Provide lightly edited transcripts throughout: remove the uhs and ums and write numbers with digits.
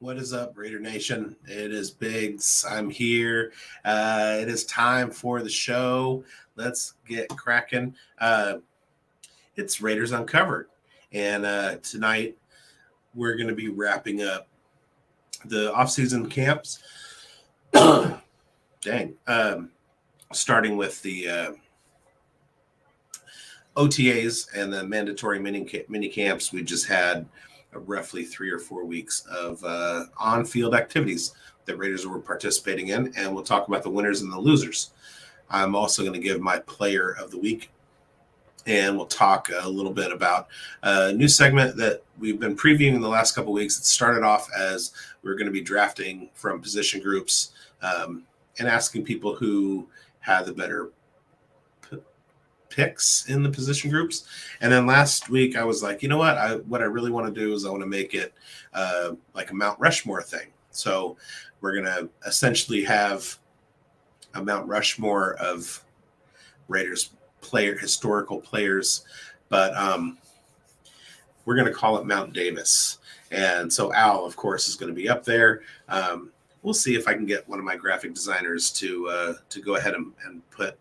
What is up, Raider Nation? It is Biggs. I'm here. It is time for the show. Let's get cracking. It's Raiders Uncovered. And tonight we're going to be wrapping up the off-season camps. Dang. Starting with the OTAs and the mandatory mini camps. We just had roughly 3 or 4 weeks of on-field activities that Raiders were participating in, and we'll talk about the winners and the losers. I'm also going to give my player of the week, and we'll talk a little bit about a new segment that we've been previewing the last couple of weeks. It started off as we're going to be drafting from position groups and asking people who had the better picks in the position groups. And then last week I was like, you know what I really want to do is I want to make it like a Mount Rushmore thing. So we're going to essentially have a Mount Rushmore of Raiders historical players, but we're going to call it Mount Davis. And so Al, of course, is going to be up there. We'll see if I can get one of my graphic designers to go ahead and put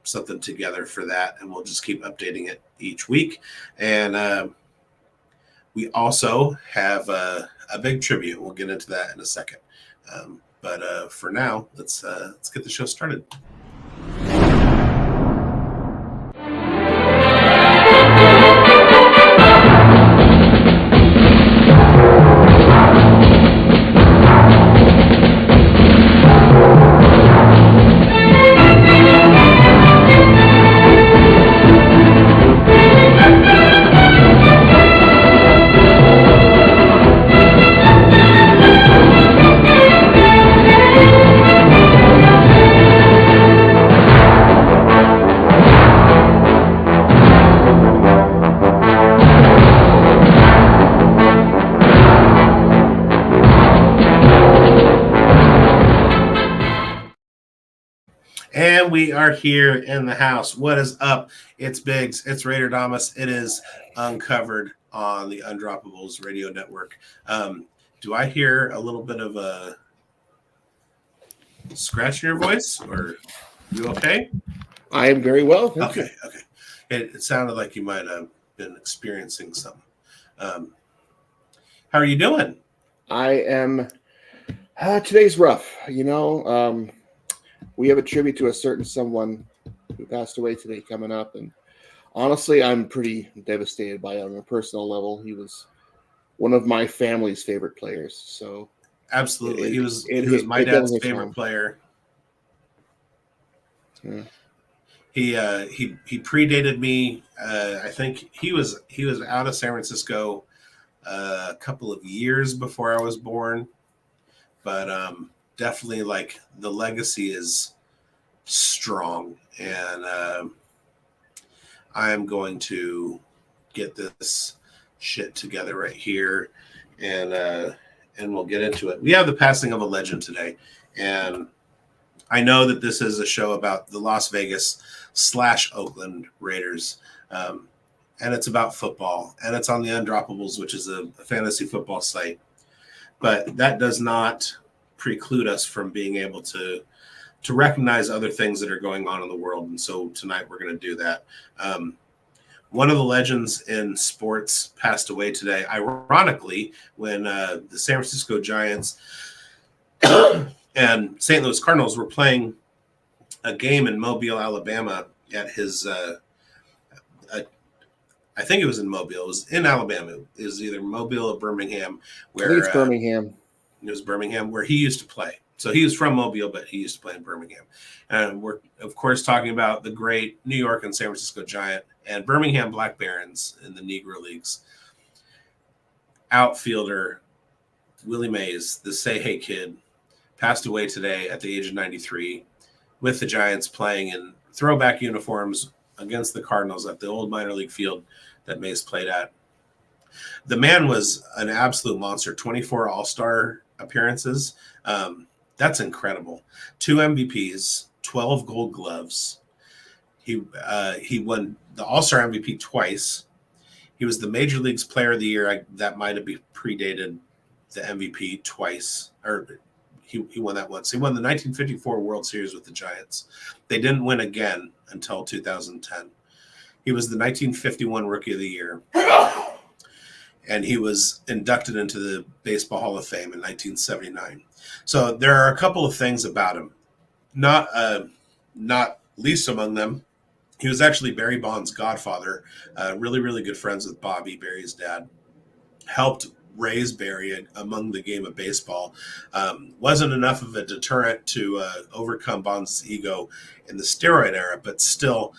something together for that, and we'll just keep updating it each week. And we also have a big tribute. We'll get into that in a second. But for now, let's get the show started. And we are here in the house. What is up? It's Biggs. It's Raiderdamus. It is Uncovered on the Undroppables Radio Network. Do I hear a little bit of a scratch in your voice? Or you okay? I am very well. Okay. It sounded like you might have been experiencing something. How are you doing? I am. Today's rough. We have a tribute to a certain someone who passed away today coming up, and honestly, I'm pretty devastated by it on a personal level. He was one of my family's favorite players. So absolutely, he was my dad's favorite player. Yeah. He predated me. I think he was out of San Francisco a couple of years before I was born, but definitely like the legacy is strong, and I am going to get this shit together right here, and we'll get into it. We have the passing of a legend today, and I know that this is a show about the Las Vegas / Oakland Raiders, and it's about football, and it's on the Undroppables, which is a fantasy football site, but that does not preclude us from being able to recognize other things that are going on in the world. And so tonight we're going to do that. One of the legends in sports passed away today, ironically, when the San Francisco Giants and St. Louis Cardinals were playing a game in Mobile, Alabama at his I think it was in Mobile. It was in Alabama. It was either Mobile or Birmingham. I think it's Birmingham. It was Birmingham, where he used to play. So he was from Mobile, but he used to play in Birmingham. And we're, of course, talking about the great New York and San Francisco Giant and Birmingham Black Barons in the Negro Leagues. Outfielder Willie Mays, the Say Hey Kid, passed away today at the age of 93 with the Giants playing in throwback uniforms against the Cardinals at the old minor league field that Mays played at. The man was an absolute monster, 24 All-Star appearances. That's incredible. 2 MVPs, 12 Gold Gloves. He won the All-Star MVP twice. He was the Major League's Player of the Year. That might have been predated the MVP twice, or he won that once. He won the 1954 World Series with the Giants. They didn't win again until 2010. He was the 1951 Rookie of the Year, and he was inducted into the Baseball Hall of Fame in 1979. So there are a couple of things about him. Not least among them, he was actually Barry Bonds' godfather. Really, really good friends with Bobby, Barry's dad. Helped raise Barry among the game of baseball. Wasn't enough of a deterrent to overcome Bonds' ego in the steroid era, but still,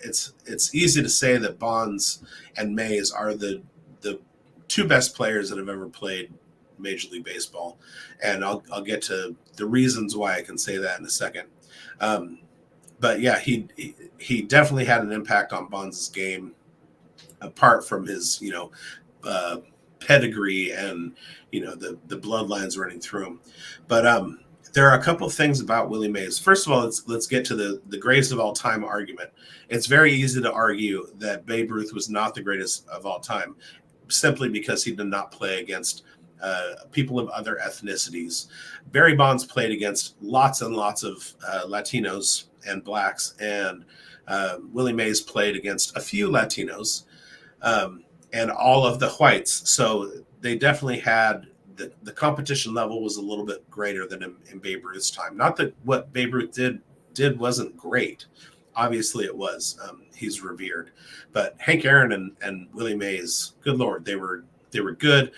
it's easy to say that Bonds and Mays are the two best players that have ever played Major League Baseball, and I'll get to the reasons why I can say that in a second. But yeah, he definitely had an impact on Bonds' game, apart from his pedigree and the bloodlines running through him. But there are a couple of things about Willie Mays. First of all, let's get to the greatest of all time argument. It's very easy to argue that Babe Ruth was not the greatest of all time, simply because he did not play against people of other ethnicities. Barry Bonds played against lots and lots of Latinos and blacks, and Willie Mays played against a few Latinos and all of the whites. So they definitely had the competition level was a little bit greater than in Babe Ruth's time. Not that what Babe Ruth did wasn't great. Obviously it was. He's revered. But Hank Aaron and Willie Mays, good Lord, they were good.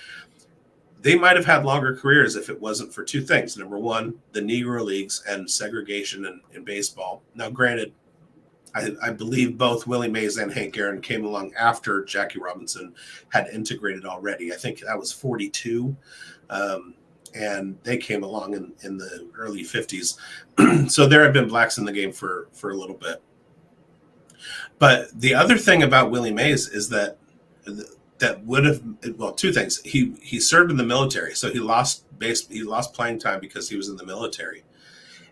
They might have had longer careers if it wasn't for two things. Number one, the Negro Leagues and segregation in baseball. Now, granted, I believe both Willie Mays and Hank Aaron came along after Jackie Robinson had integrated already. I think that was 42. And they came along in the early 50s. So there have been blacks in the game for a little bit. But the other thing about Willie Mays is that would have, well, two things. He served in the military, so he lost playing time because he was in the military.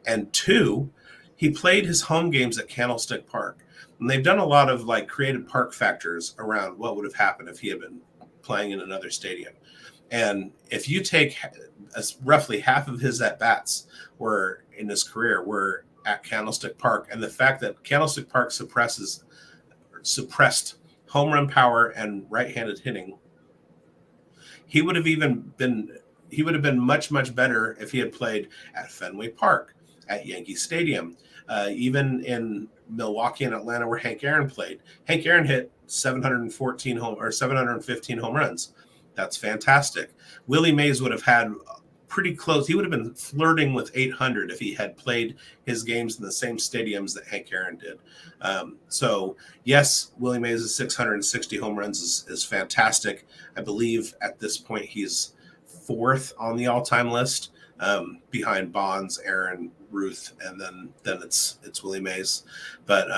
And two, he played his home games at Candlestick Park. And they've done a lot of creative park factors around what would have happened if he had been playing in another stadium. And if you take roughly half of his at-bats were in his career were at Candlestick Park, and the fact that Candlestick Park suppressed home run power and right-handed hitting, he would have been much, much better if he had played at Fenway Park, at Yankee Stadium, even in Milwaukee and Atlanta where Hank Aaron played. Hank Aaron hit 715 home runs. That's fantastic. Willie Mays would have had pretty close. He would have been flirting with 800 if he had played his games in the same stadiums that Hank Aaron did. So yes, Willie Mays' 660 home runs is fantastic. I believe at this point he's fourth on the all-time list, behind Bonds, Aaron, Ruth, and then it's Willie Mays. But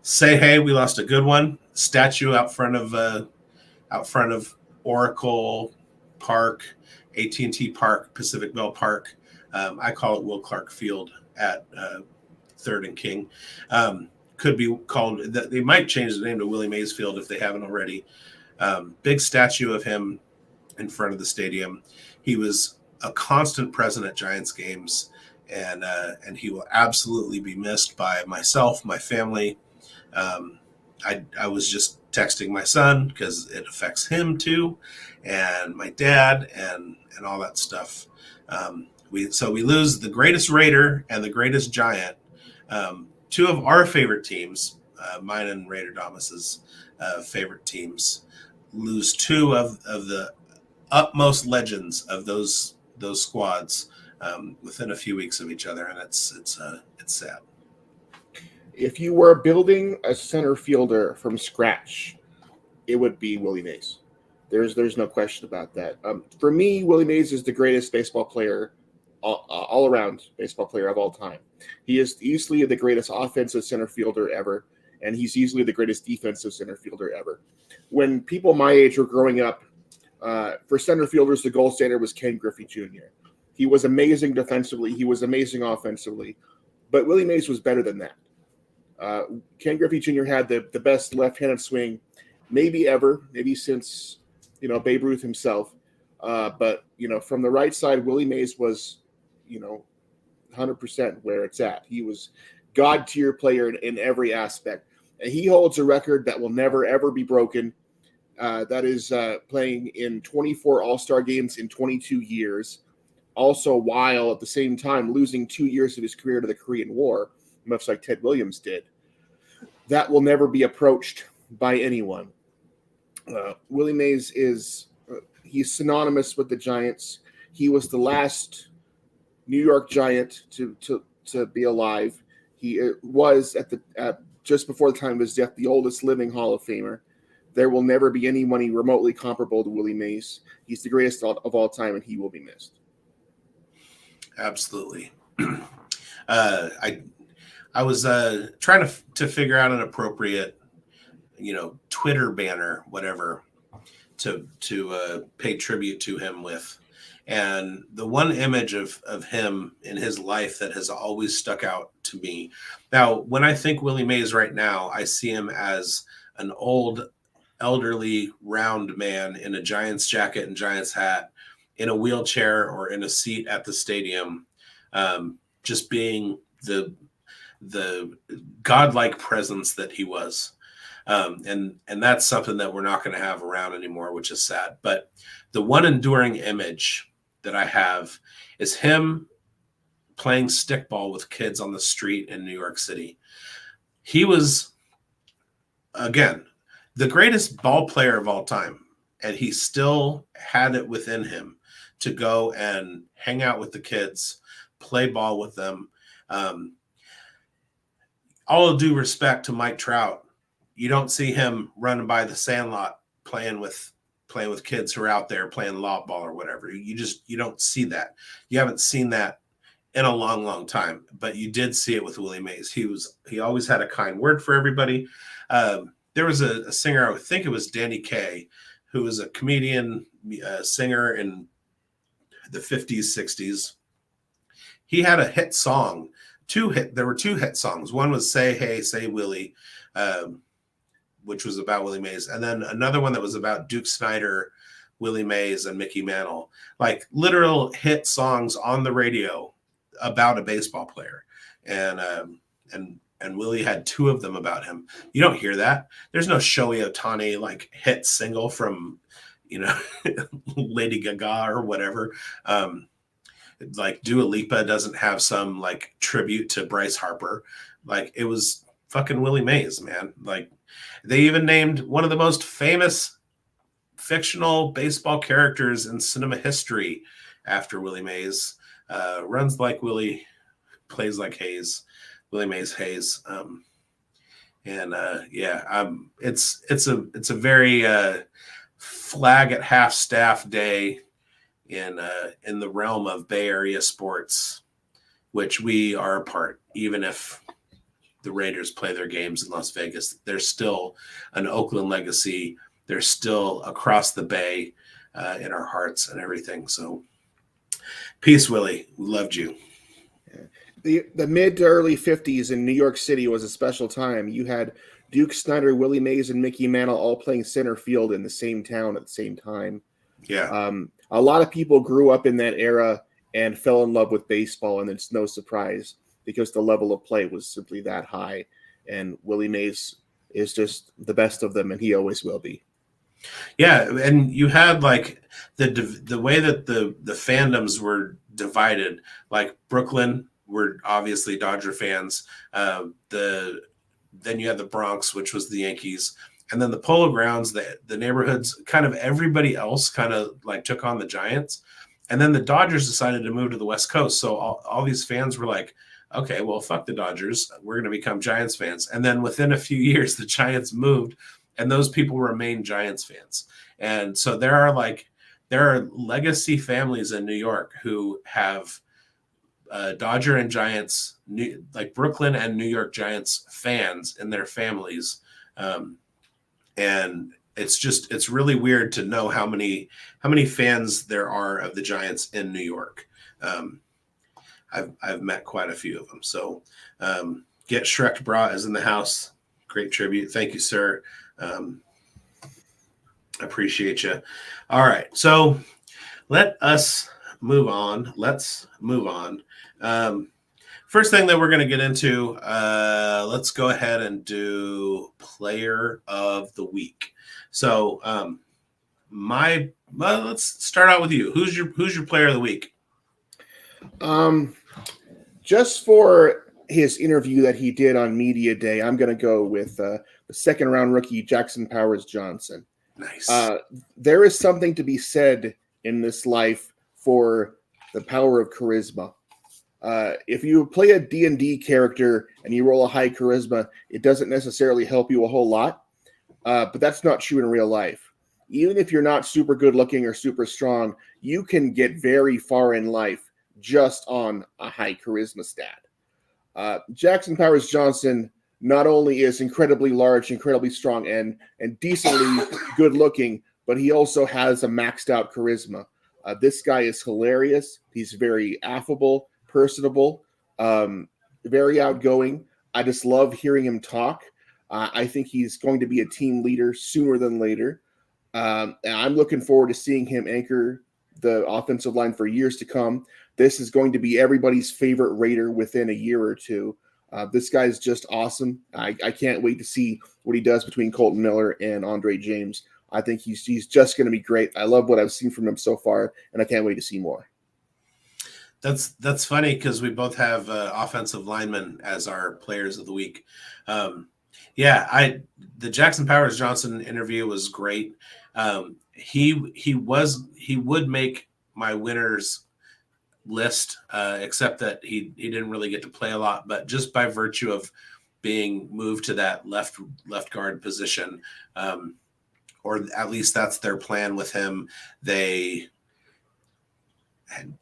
say hey, we lost a good one. Statue out front of Oracle Park, AT&T Park, Pacific Bell Park. I call it Will Clark Field at 3rd and King. Could be called, they might change the name to Willie Mays Field if they haven't already. Big statue of him in front of the stadium. He was a constant present at Giants games, and he will absolutely be missed by myself, my family. I was just texting my son because it affects him too, and my dad and all that stuff. We lose the greatest Raider and the greatest Giant, two of our favorite teams, mine and Raiderdamus's favorite teams, lose two of the utmost legends of those squads within a few weeks of each other, and it's sad. If you were building a center fielder from scratch, it would be Willie Mays. There's no question about that. For me, Willie Mays is the greatest baseball player, all around baseball player of all time. He is easily the greatest offensive center fielder ever, and he's easily the greatest defensive center fielder ever. When people my age were growing up, for center fielders, the gold standard was Ken Griffey Jr. He was amazing defensively. He was amazing offensively, but Willie Mays was better than that. Ken Griffey Jr. had the best left-handed swing maybe ever, maybe since Babe Ruth himself. But from the right side, Willie Mays was, 100% where it's at. He was god tier player in every aspect, and he holds a record that will never ever be broken. That is playing in 24 All-Star games in 22 years. Also, while at the same time losing 2 years of his career to the Korean War, much like Ted Williams did. That will never be approached by anyone. Willie Mays he's synonymous with the Giants. He was the last New York Giant to be alive. He was just before the time of his death the oldest living Hall of Famer. There will never be anyone remotely comparable to Willie Mays. He's the greatest of all time, and he will be missed. Absolutely. I was trying to figure out an appropriate, Twitter banner, whatever, to pay tribute to him with. And the one image of him in his life that has always stuck out to me. Now, when I think Willie Mays right now, I see him as an old, elderly, round man in a Giants jacket and Giants hat, in a wheelchair or in a seat at the stadium, just being the godlike presence that he was. And that's something that we're not going to have around anymore, which is sad. But the one enduring image that I have is him playing stickball with kids on the street in New York City. He was, again, the greatest ball player of all time. And he still had it within him to go and hang out with the kids, play ball with them. All due respect to Mike Trout, you don't see him running by the sandlot playing with kids who are out there playing lob ball or whatever. You don't see that. You haven't seen that in a long, long time, but you did see it with Willie Mays. He always had a kind word for everybody. There was a singer, I think it was Danny Kaye, who was a comedian, singer in the 50s, 60s. He had a hit song. There were two hit songs. One was Say Hey, Say Willie, which was about Willie Mays. And then another one that was about Duke Snider, Willie Mays, and Mickey Mantle. Like literal hit songs on the radio about a baseball player. And Willie had two of them about him. You don't hear that. There's no Shohei Ohtani like hit single from, Lady Gaga or whatever. Like Dua Lipa doesn't have some like tribute to Bryce Harper. Like it was fucking Willie Mays, man. Like they even named one of the most famous fictional baseball characters in cinema history after Willie Mays. Runs like Willie, plays like Hayes. Willie Mays Hayes. It's a very flag at half staff day in the realm of Bay Area sports, which we are a part. Even if the Raiders play their games in Las Vegas, there's still an Oakland legacy. They're still across the bay in our hearts and everything. So peace, Willie. We loved you. The mid to early 50s in New York City was a special time. You had Duke Snider, Willie Mays, and Mickey Mantle all playing center field in the same town at the same time. Yeah. A lot of people grew up in that era and fell in love with baseball, and it's no surprise because the level of play was simply that high. And Willie Mays is just the best of them, and he always will be. Yeah, and you had like the way that the fandoms were divided. Like Brooklyn were obviously Dodger fans. Then you had the Bronx, which was the Yankees, and then the Polo Grounds, the neighborhoods, kind of everybody else kind of like took on the Giants, and then the Dodgers decided to move to the West Coast. So all these fans were like, okay, well, fuck the Dodgers, we're going to become Giants fans. And then within a few years, the Giants moved, and those people remain Giants fans. And so there are legacy families in New York who have Dodger and Giants, like Brooklyn and New York Giants fans in their families. And it's really weird to know how many fans there are of the Giants in New York. I've met quite a few of them. So Get Shrek Bra is in the house. Great tribute. Thank you, sir. Appreciate you. All right. So Let us move on. Let's move on. First thing that we're going to get into, let's go ahead and do Player of the Week. So, let's start out with you. Who's your Player of the Week? Just for his interview that he did on Media Day, I'm going to go with the second round rookie Jackson Powers Johnson. Nice. There is something to be said in this life for the power of charisma. If you play a D&D character and you roll a high charisma, it doesn't necessarily help you a whole lot, but that's not true in real life. Even if you're not super good looking or super strong, you can get very far in life just on a high charisma stat. Jackson Powers Johnson not only is incredibly large, incredibly strong, and decently good looking, but he also has a maxed out charisma. This guy is hilarious. He's very affable, personable, very outgoing. I just love hearing him talk. I think he's going to be a team leader sooner than later. And I'm looking forward to seeing him anchor the offensive line for years to come. This is going to be everybody's favorite Raider within a year or two. This guy's just awesome. I can't wait to see what he does between Colton Miller and Andre James. I think he's just going to be great. I love what I've seen from him so far, and I can't wait to see more. That's funny because we both have offensive linemen as our players of the week. The Jackson Powers Johnson interview was great. He would make my winners list, except that he didn't really get to play a lot. But just by virtue of being moved to that left guard position, or at least that's their plan with him. They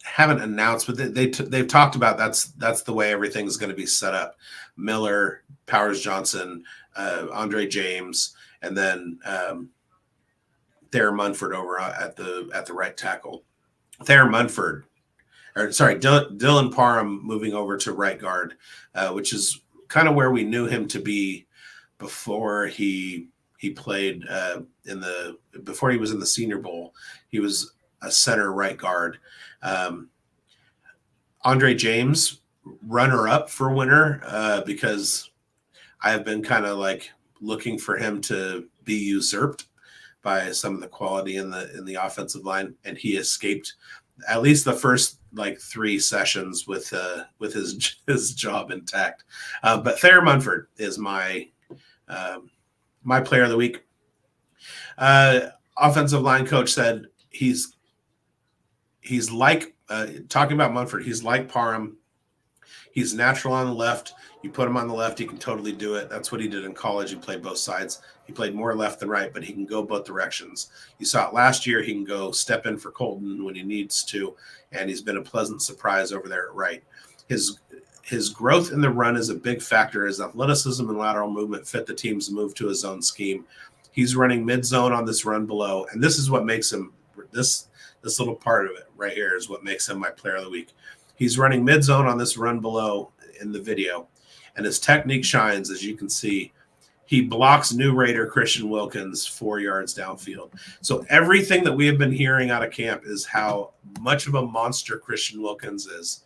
haven't announced, but they've talked about that's the way everything's going to be set up. Miller, Powers Johnson, Andre James, and then Thayer Munford over at the right tackle. Thayer Munford, Dylan Parham moving over to right guard, which is kind of where we knew him to be before he played before he was in the Senior Bowl. He was a center right guard. Andre James, runner up for winner, because I have been kind of like looking for him to be usurped by some of the quality in the offensive line, and he escaped at least the first like 3 sessions with his job intact. But Thayer Munford is my player of the week. Offensive line coach said he's like talking about Munford. He's like Parham. He's natural on the left. You put him on the left, he can totally do it. That's what he did in college. He played both sides. He played more left than right, but he can go both directions. You saw it last year. He can go step in for Colton when he needs to, and he's been a pleasant surprise over there at right. His growth in the run is a big factor. His athleticism and lateral movement fit the team's move to his zone scheme. He's running mid-zone on this run below, and this is what makes him this little part of it right here is what makes him my player of the week. He's running mid-zone on this run below in the video, and his technique shines, as you can see. He blocks new Raider Christian Wilkins 4 yards downfield. So everything that we have been hearing out of camp is how much of a monster Christian Wilkins is,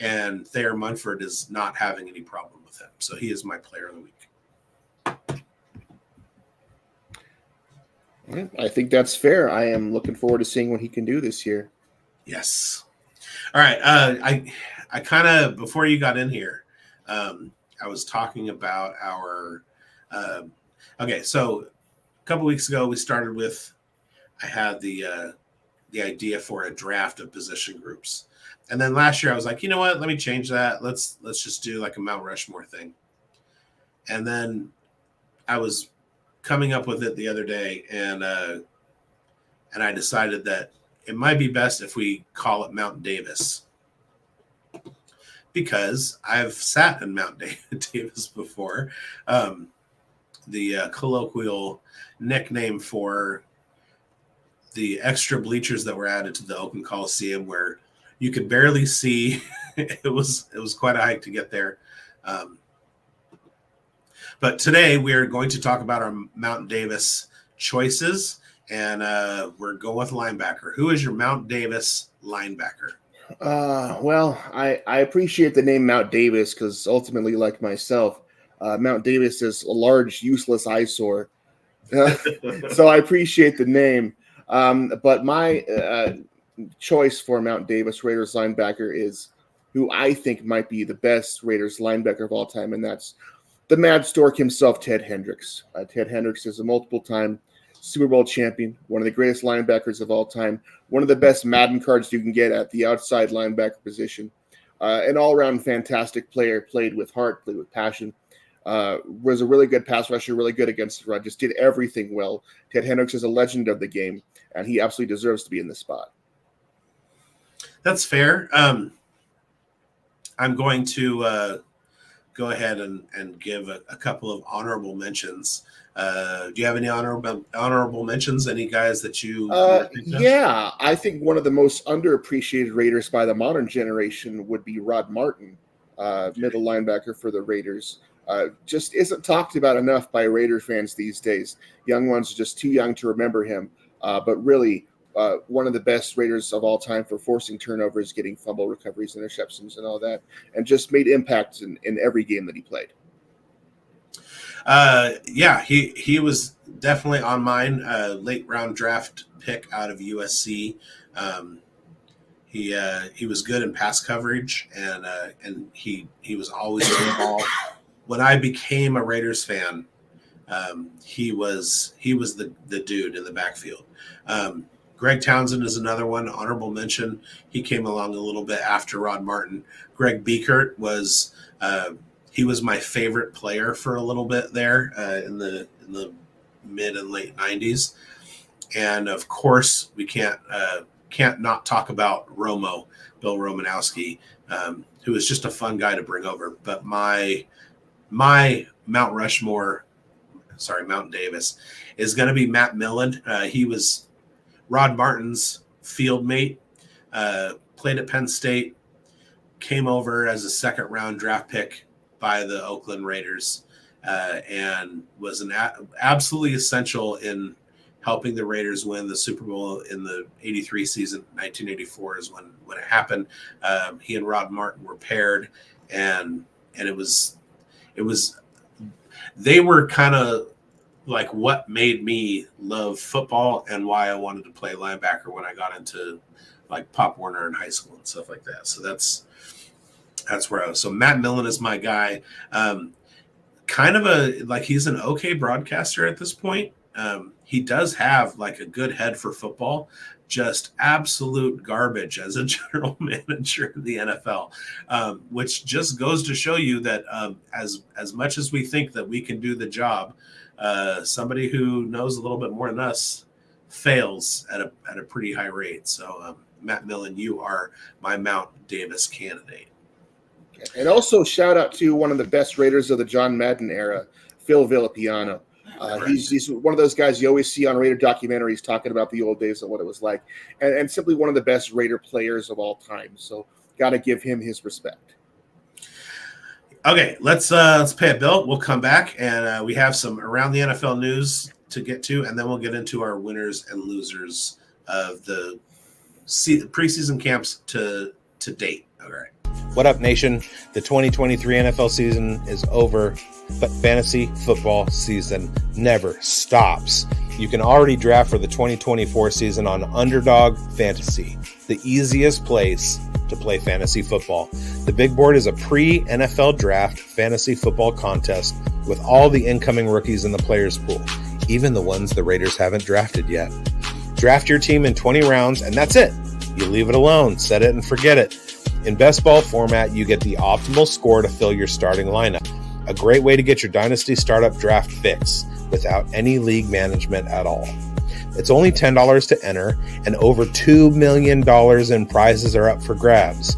and Thayer Munford is not having any problem with him. So he is my player of the week. All right. I think that's fair. I am looking forward to seeing what he can do this year. Yes. All right. I kind of, before you got in here, I was talking about our okay. So a couple weeks ago, we started with, I had the idea for a draft of position groups. And then last year I was like, you know what, let me change that. Let's just do like a Mount Rushmore thing. And then I was coming up with it the other day, and I decided that it might be best if we call it Mount Davis, because I've sat in Mount Davis before. The colloquial nickname for the extra bleachers that were added to the Oakland Coliseum, where you could barely see. It was quite a hike to get there. But today we are going to talk about our Mount Davis choices and we're going with linebacker. Who is your Mount Davis linebacker? Well, I appreciate the name Mount Davis because ultimately, like myself, Mount Davis is a large, useless eyesore. So I appreciate the name. But my choice for Mount Davis Raiders linebacker is who I think might be the best Raiders linebacker of all time, and that's the Mad Stork himself, Ted Hendricks. Ted Hendricks is a multiple-time Super Bowl champion, one of the greatest linebackers of all time, one of the best Madden cards you can get at the outside linebacker position. An all-around fantastic player, played with heart, played with passion. Was a really good pass rusher, really good against the run, just did everything well. Ted Hendricks is a legend of the game, and he absolutely deserves to be in this spot. That's fair. I'm going to go ahead and give a couple of honorable mentions. Do you have any honorable mentions? Any guys that you yeah, I think one of the most underappreciated Raiders by the modern generation would be Rod Martin, middle linebacker for the Raiders. Just isn't talked about enough by Raider fans these days. Young ones are just too young to remember him, but really one of the best Raiders of all time for forcing turnovers, getting fumble recoveries, interceptions, and all that, and just made impacts in every game that he played. Yeah, he was definitely on mine. Late round draft pick out of USC. He was good in pass coverage, and he was always on the ball. When I became a Raiders fan, he was the dude in the backfield. Greg Townsend is another one, honorable mention. He came along a little bit after Rod Martin. Greg Biekert was he was my favorite player for a little bit there in the mid and late 90s. And of course, we can't not talk about Bill Romanowski, who was just a fun guy to bring over. But my Mount Davis is going to be Matt Millen. He was Rod Martin's field mate, played at Penn State, came over as a second round draft pick by the Oakland Raiders, and was absolutely essential in helping the Raiders win the Super Bowl in the 83 season. 1984 is when it happened. He and Rod Martin were paired, and it was they were kind of like what made me love football and why I wanted to play linebacker when I got into like Pop Warner in high school and stuff like that. So that's where I was. So Matt Millen is my guy. Kind of he's an okay broadcaster at this point. He does have like a good head for football, just absolute garbage as a general manager of the NFL, which just goes to show you that as much as we think that we can do the job, somebody who knows a little bit more than us fails at a pretty high rate. So Matt Millen, you are my Mount Davis candidate. And also shout out to one of the best Raiders of the John Madden era, Phil Villapiano. He's one of those guys you always see on Raider documentaries talking about the old days and what it was like, and simply one of the best Raider players of all time. So got to give him his respect. Okay, let's pay a bill. We'll come back, and we have some around the NFL news to get to, and then we'll get into our winners and losers of the preseason camps to date. All right. What up, nation? The 2023 NFL season is over, but fantasy football season never stops. You can already draft for the 2024 season on Underdog Fantasy, the easiest place to play fantasy football. The Big Board is a pre-NFL draft fantasy football contest with all the incoming rookies in the players pool, even the ones the Raiders haven't drafted yet. Draft your team in 20 rounds, and that's it. You leave it alone, set it and forget it. In best ball format, you get the optimal score to fill your starting lineup. A great way to get your dynasty startup draft fix without any league management at all. It's only $10 to enter, and over $2 million in prizes are up for grabs.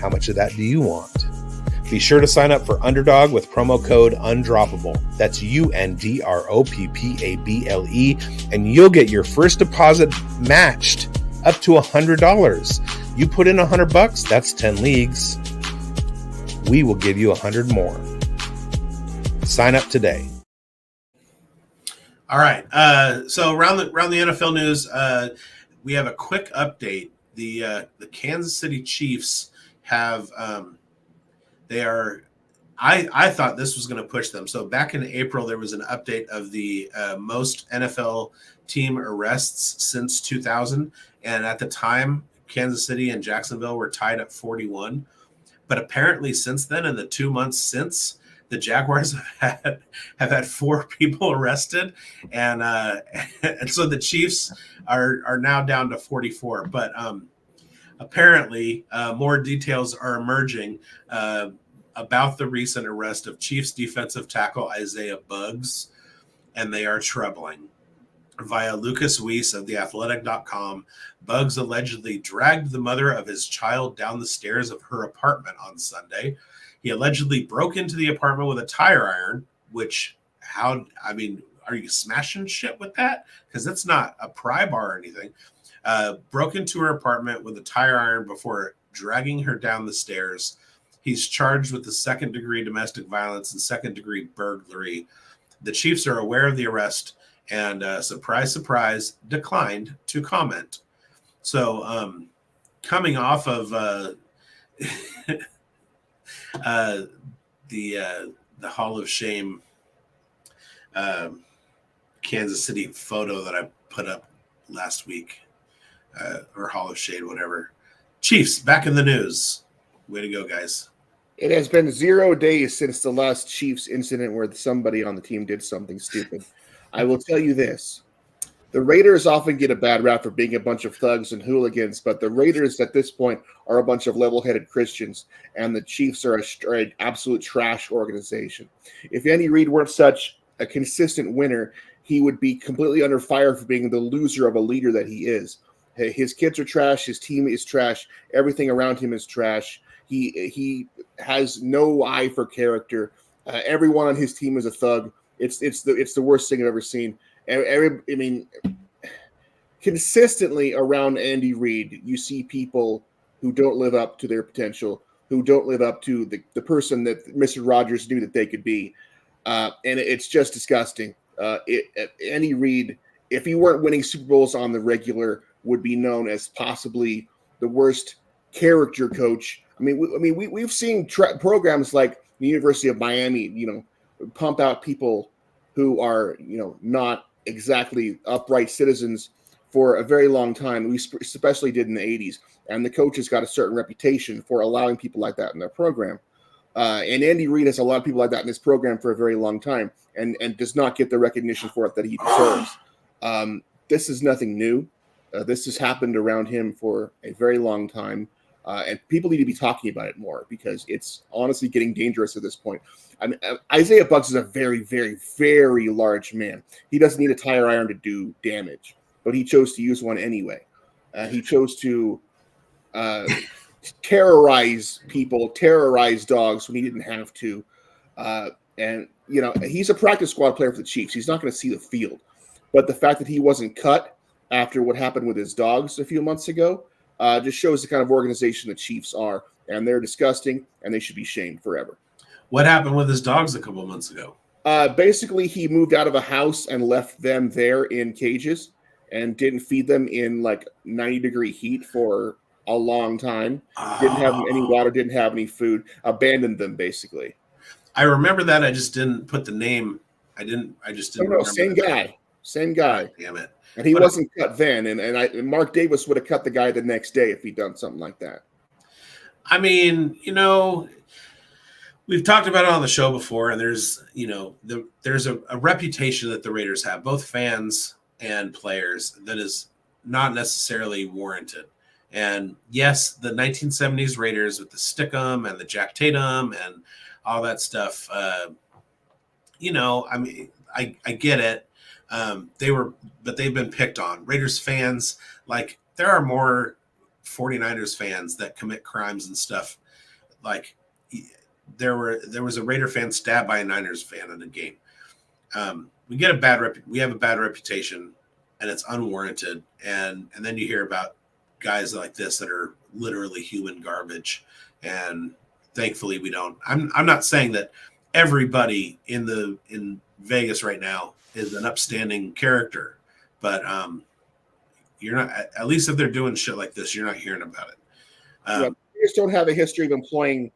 How much of that do you want? Be sure to sign up for Underdog with promo code UNDROPPABLE. That's UNDROPPABLE, and you'll get your first deposit matched up to $100. You put in $100, that's 10 leagues. We will give you 100 more. Sign up today. All right. So around the NFL news, we have a quick update. The Kansas City Chiefs have they are. I thought this was going to push them. So back in April, there was an update of the most NFL team arrests since 2000, and at the time, Kansas City and Jacksonville were tied at 41. But apparently, since then, in the 2 months since, the Jaguars have had 4 people arrested, and and so the Chiefs are now down to 44. But apparently, more details are emerging about the recent arrest of Chiefs defensive tackle Isaiah Buggs, and they are troubling. Via Lucas Weiss of theathletic.com, Buggs allegedly dragged the mother of his child down the stairs of her apartment on Sunday. He allegedly broke into the apartment with a tire iron, which, are you smashing shit with that? Because it's not a pry bar or anything. Broke into her apartment with a tire iron before dragging her down the stairs. He's charged with the second-degree domestic violence and second-degree burglary. The Chiefs are aware of the arrest and, surprise, surprise, declined to comment. So, coming off of the Hall of Shame Kansas City photo that I put up last week, or Hall of Shade, whatever. Chiefs back in the news. Way to go, guys. It has been 0 days since the last Chiefs incident where somebody on the team did something stupid. I will tell you this. The Raiders often get a bad rap for being a bunch of thugs and hooligans, but the Raiders at this point are a bunch of level-headed Christians, and the Chiefs are an absolute trash organization. If Andy Reid weren't such a consistent winner, he would be completely under fire for being the loser of a leader that he is. His kids are trash. His team is trash. Everything around him is trash. He has no eye for character. Everyone on his team is a thug. It's the worst thing I've ever seen. Consistently around Andy Reid, you see people who don't live up to their potential, who don't live up to the person that Mr. Rogers knew that they could be, and it's just disgusting. Andy Reid, if he weren't winning Super Bowls on the regular, would be known as possibly the worst character coach. We've seen programs like the University of Miami, pump out people who are, not exactly upright citizens for a very long time. We especially did in the 80s. And the coaches got a certain reputation for allowing people like that in their program. And Andy Reid has a lot of people like that in his program for a very long time and does not get the recognition for it that he deserves. This is nothing new. This has happened around him for a very long time. And people need to be talking about it more because it's honestly getting dangerous at this point. Isaiah Buggs is a very, very, very large man. He doesn't need a tire iron to do damage, but he chose to use one anyway. He chose to terrorize people, terrorize dogs when he didn't have to. And he's a practice squad player for the Chiefs. He's not going to see the field. But the fact that he wasn't cut after what happened with his dogs a few months ago just shows the kind of organization the Chiefs are. And they're disgusting, and they should be shamed forever. What happened with his dogs a couple of months ago? Basically, he moved out of a house and left them there in cages and didn't feed them in 90-degree heat for a long time. Didn't have any water, didn't have any food, abandoned them basically. I remember that. I just didn't put the name. I just didn't. No, same guy. Damn it. And he wasn't cut then. And Mark Davis would have cut the guy the next day if he'd done something like that. We've talked about it on the show before, and there's a reputation that the Raiders have, both fans and players, that is not necessarily warranted. And yes, the 1970s Raiders with the Stickum and the Jack Tatum and all that stuff, I get it. But they've been picked on. Raiders fans, there are more 49ers fans that commit crimes and stuff. There was a Raider fan stabbed by a Niners fan in a game. We have a bad reputation, and it's unwarranted. And then you hear about guys like this that are literally human garbage. And thankfully we don't. I'm not saying that everybody in Vegas right now is an upstanding character, but you're not. At least if they're doing shit like this, you're not hearing about it. Yeah, they just don't have a history of employing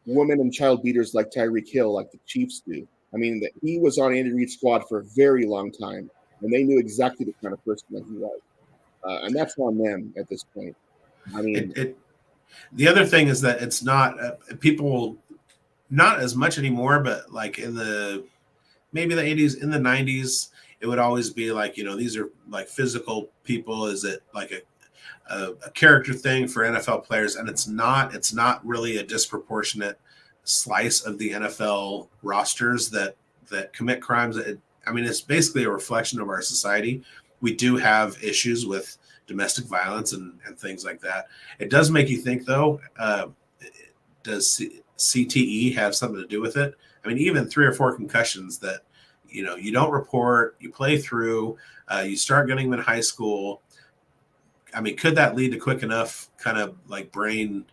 women and child beaters like Tyreek Hill, like the Chiefs do. I mean, he was on Andy Reid's squad for a very long time, and they knew exactly the kind of person that he was. And that's on them at this point. I mean, the other thing is that it's not people, not as much anymore, but like in maybe the 80s, in the 90s, it would always be like, these are like physical people. Is it like a character thing for NFL players? And it's not really a disproportionate slice of the NFL rosters that commit crimes. It's basically a reflection of our society. We do have issues with domestic violence and things like that. It does make you think, though, does CTE have something to do with it? I mean, even 3 or 4 concussions that, you don't report, you play through, you start getting them in high school. I mean, could that lead to quick enough kind of like brain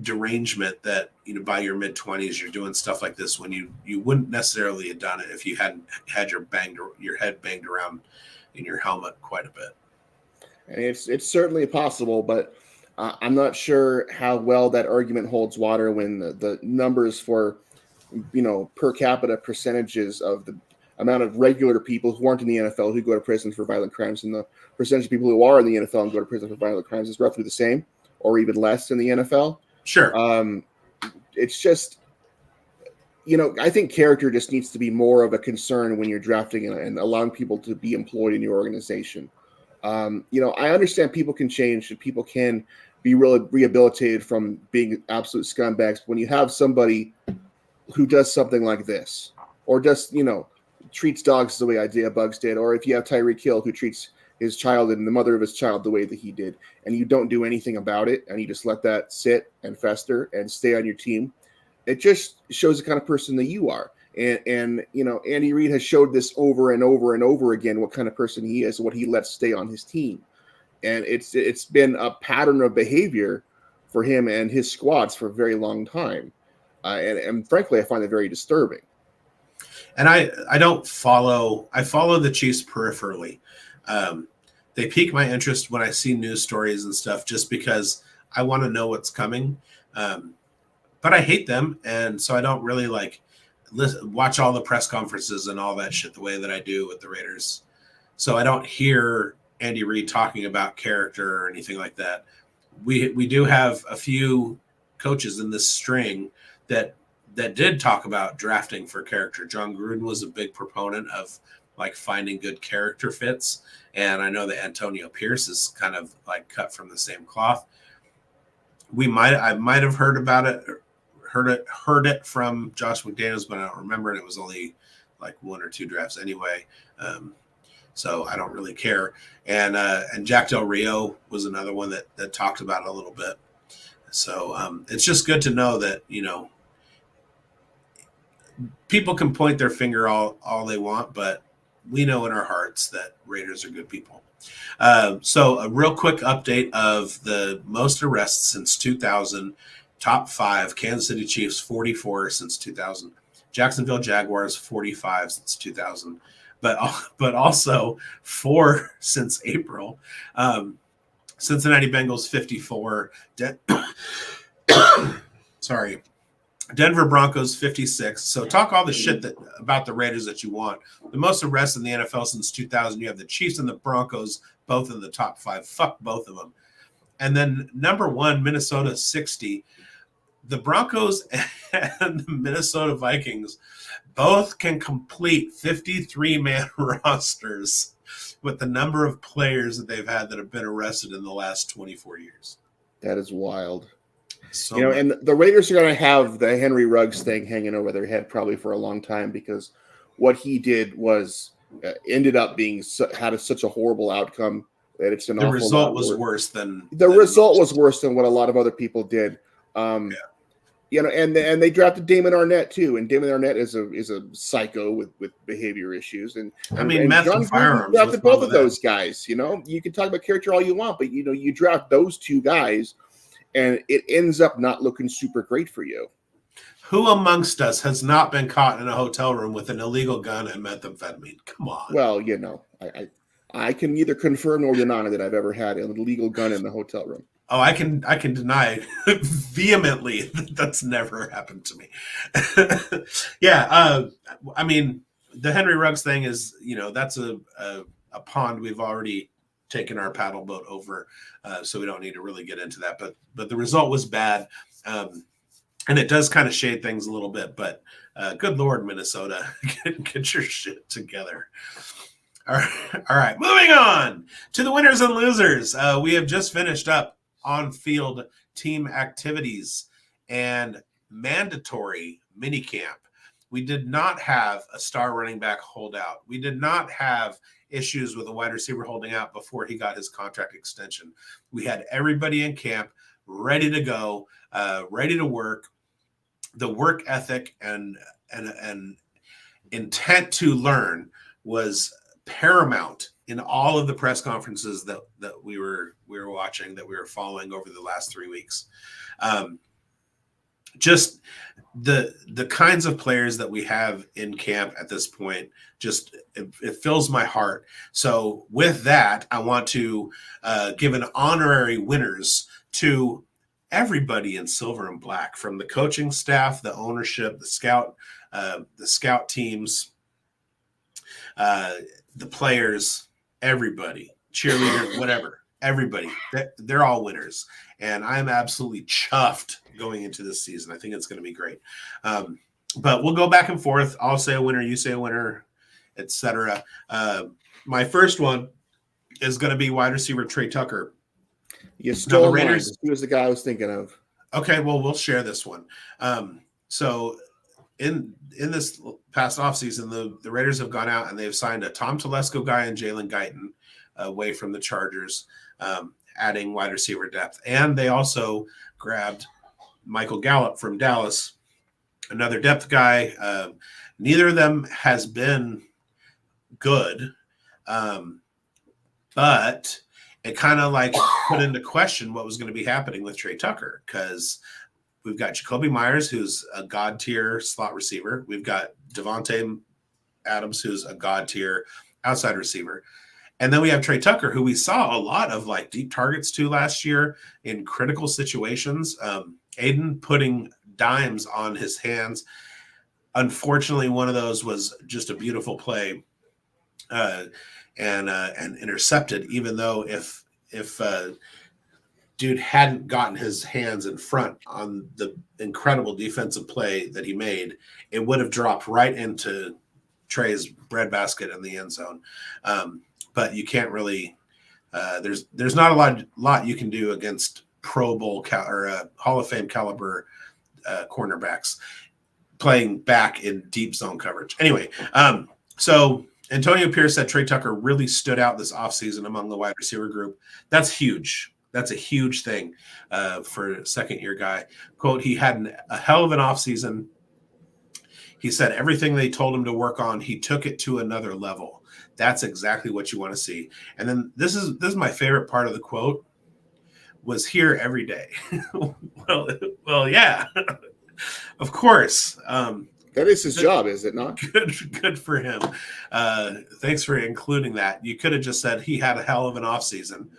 derangement that, by your mid-20s, you're doing stuff like this when you wouldn't necessarily have done it if you hadn't had your head banged around in your helmet quite a bit. It's certainly possible, but I'm not sure how well that argument holds water when the numbers for, per capita percentages of the amount of regular people who aren't in the NFL who go to prison for violent crimes and the percentage of people who are in the NFL and go to prison for violent crimes is roughly the same or even less in the NFL. Sure. It's just, I think character just needs to be more of a concern when you're drafting and allowing people to be employed in your organization. I understand people can change and people can be really rehabilitated from being absolute scumbags. But when you have somebody who does something like this, or just, treats dogs the way Isaiah Bugs did, or if you have Tyreek Hill who treats his child and the mother of his child the way that he did, and you don't do anything about it, and you just let that sit and fester and stay on your team, it just shows the kind of person that you are. And Andy Reid has showed this over and over and over again, what kind of person he is and what he lets stay on his team. And it's been a pattern of behavior for him and his squads for a very long time. And frankly, I find it very disturbing. And I follow the Chiefs peripherally. They pique my interest when I see news stories and stuff, just because I want to know what's coming. But I hate them. And so I don't really watch all the press conferences and all that shit the way that I do with the Raiders. So I don't hear Andy Reid talking about character or anything like that. We do have a few coaches in this string that did talk about drafting for character. John Gruden was a big proponent of finding good character fits. And I know that Antonio Pierce is kind of cut from the same cloth. I might have heard about it, heard it from Josh McDaniels, but I don't remember it. It was only 1 or 2 drafts anyway. So I don't really care. And Jack Del Rio was another one that talked about it a little bit. So it's just good to know that, people can point their finger all they want, but we know in our hearts that Raiders are good people. So a real quick update of the most arrests since 2000. Top 5, Kansas City Chiefs, 44 since 2000. Jacksonville Jaguars, 45 since 2000. But also 4 since April. Cincinnati Bengals, 54. Sorry. Denver Broncos, 56. So talk all the shit about the Raiders that you want. The most arrests in the NFL since 2000. You have the Chiefs and the Broncos, both in the top 5. Fuck both of them. And then number 1, Minnesota, 60. The Broncos and the Minnesota Vikings both can complete 53-man rosters with the number of players that they've had that have been arrested in the last 24 years. That is wild. So and the Raiders are going to have the Henry Ruggs thing hanging over their head probably for a long time, because what he did was ended up being had such a horrible outcome that it's an awful lot worse. The result was worse than what a lot of other people did. And they drafted Damon Arnett too, and Damon Arnett is a psycho with behavior issues. And meth and firearms drafted both of those guys. You can talk about character all you want, but you draft those 2 guys, and it ends up not looking super great for you. Who amongst us has not been caught in a hotel room with an illegal gun and methamphetamine? Come on. Well, I can neither confirm nor deny that I've ever had an illegal gun in the hotel room. Oh, I can deny vehemently that that's never happened to me. Yeah, I mean, the Henry Ruggs thing is, that's a pond we've already taken our paddle boat over, so we don't need to really get into that. But the result was bad, and it does kind of shade things a little bit. But good Lord, Minnesota, get your shit together. All right, moving on to the winners and losers. We have just finished up on-field team activities and mandatory minicamp. We did not have a star running back holdout. We did not have issues with a wide receiver holding out before he got his contract extension. We had everybody in camp ready to go, ready to work. The work ethic and intent to learn was paramount in all of the press conferences that we were watching, that we were following over the last 3 weeks. Just the kinds of players that we have in camp at this point, just it fills my heart. So with that, I want to give an honorary winners to everybody in silver and black, from the coaching staff, the ownership, the scout teams, the players, everybody, cheerleaders, whatever, everybody. They're all winners. And I'm absolutely chuffed going into this season. I think it's going to be great. But we'll go back and forth. I'll say a winner, you say a winner, etc. My first one is going to be wide receiver Trey Tucker. You stole mine. He was the guy I was thinking of. Okay, well, we'll share this one. So in this past offseason, the Raiders have gone out and they've signed a Tom Telesco guy and Jalen Guyton away from the Chargers, adding wide receiver depth. And they also grabbed Michael Gallup from Dallas, another depth guy. Neither of them has been good, but it kind of like put into question what was going to be happening with Trey Tucker, because we've got Jacoby Myers, who's a God tier slot receiver. We've got Devontae Adams, who's a God tier outside receiver. And then we have Trey Tucker, who we saw a lot of like deep targets to last year in critical situations. Aiden putting dimes on his hands. Unfortunately, one of those was just a beautiful play and intercepted, even though if dude hadn't gotten his hands in front on the incredible defensive play that he made, it would have dropped right into Trey's breadbasket in the end zone. But you can't really there's not a lot you can do against Pro Bowl or Hall of Fame caliber cornerbacks playing back in deep zone coverage. Anyway, so Antonio Pierce said Trey Tucker really stood out this offseason among the wide receiver group. That's huge. That's a huge thing for a second-year guy. Quote, he had a hell of an offseason. He said everything they told him to work on, he took it to another level. That's exactly what you want to see. And then this is my favorite part of the quote, was here every day. well, yeah, of course. That is his job, is it not? Good for him. Thanks for including that. You could have just said he had a hell of an offseason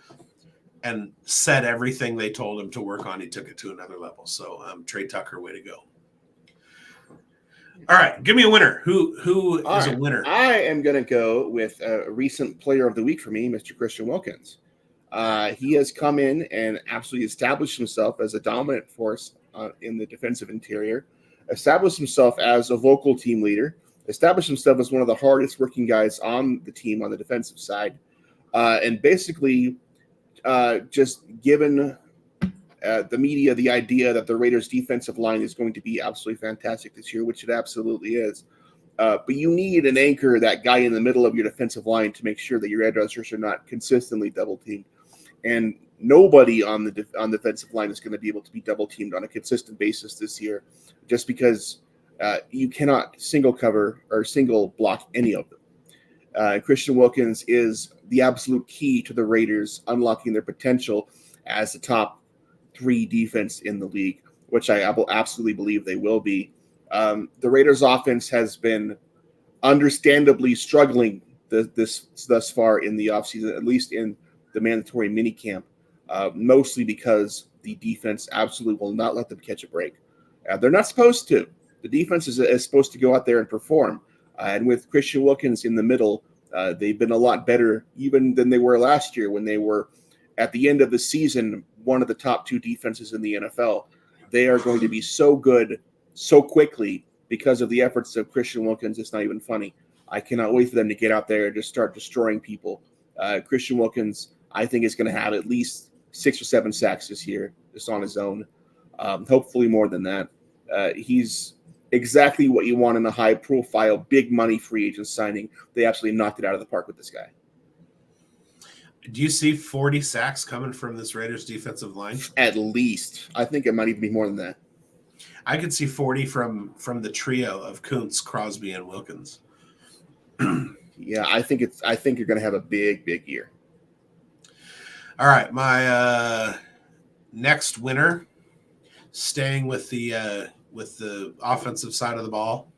and said everything they told him to work on. He took it to another level. So Trey Tucker, way to go. All right, give me a winner. Who is a winner? I am going to go with a recent player of the week for me, Mr. Christian Wilkins. He has come in and absolutely established himself as a dominant force in the defensive interior, established himself as a vocal team leader, established himself as one of the hardest working guys on the team on the defensive side, and basically just given the media the idea that the Raiders' defensive line is going to be absolutely fantastic this year, which it absolutely is. But you need an anchor, that guy in the middle of your defensive line, to make sure that your edge rushers are not consistently double-teamed. And nobody on the defensive line is going to be able to be double-teamed on a consistent basis this year, just because you cannot single cover or single block any of them. Christian Wilkins is the absolute key to the Raiders unlocking their potential as the top 3 defense in the league. which I will absolutely believe they will be. The Raiders' offense has been understandably struggling thus far in the offseason, at least in the mandatory minicamp, mostly because the defense absolutely will not let them catch a break. They're not supposed to. The defense is supposed to go out there and perform. And with Christian Wilkins in the middle, they've been a lot better even than they were last year when they were, at the end of the season, one of the top 2 defenses in the NFL. They are going to be so good so quickly because of the efforts of Christian Wilkins. It's not even funny. I cannot wait for them to get out there and just start destroying people. Christian Wilkins, I think, is going to have at least 6 or 7 sacks this year, just on his own. Hopefully more than that. He's exactly what you want in a high-profile, big money free agent signing. They absolutely knocked it out of the park with this guy. Do you see 40 sacks coming from this Raiders defensive line? At least. I think it might even be more than that. I could see 40 from the trio of Kuntz, Crosby, and Wilkins. Yeah, I think you're going to have a big, big year. All right, my next winner, staying with the offensive side of the ball,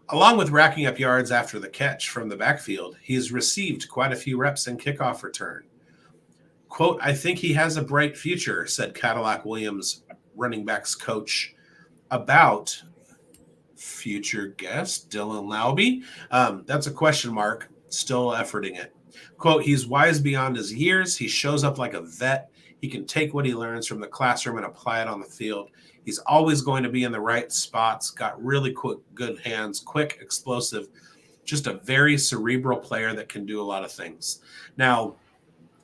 along with racking up yards after the catch from the backfield, he's received quite a few reps in kickoff return. Quote, "I think he has a bright future," said Cadillac Williams running backs coach about future guest Dylan Laube. That's a question mark, still efforting it. Quote, "He's wise beyond his years. He shows up like a vet. He can take what he learns from the classroom and apply it on the field. He's always going to be in the right spots, got really quick, good hands, quick, explosive, just a very cerebral player that can do a lot of things." Now,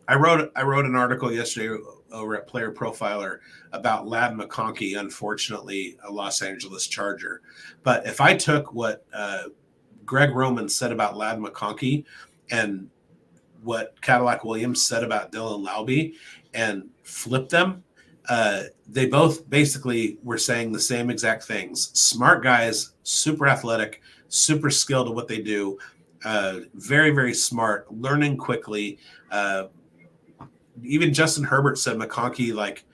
I wrote an article yesterday over at Player Profiler about Ladd McConkey, unfortunately a Los Angeles Charger. But if I took what Greg Roman said about Ladd McConkey and what Cadillac Williams said about Dylan Laube and flipped them, they both basically were saying the same exact things. Smart guys, super athletic, super skilled at what they do, very, very smart, learning quickly. Even Justin Herbert said McConkey, like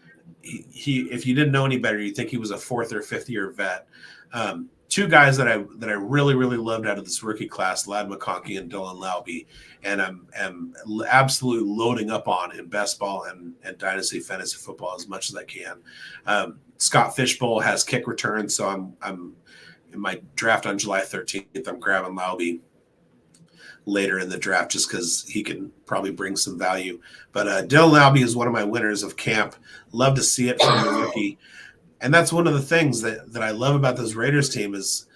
he if you didn't know any better, you'd think he was a 4th or 5th year vet. 2 guys that I really, really loved out of this rookie class, Ladd McConkey and Dylan Laube, and I'm absolutely loading up on in best ball and dynasty fantasy football as much as I can. Scott Fishbowl has kick returns, so I'm in my draft on July 13th. I'm grabbing Laube later in the draft just because he can probably bring some value. But Dylan Laube is one of my winners of camp. Love to see it from the rookie. And that's one of the things that I love about this Raiders team is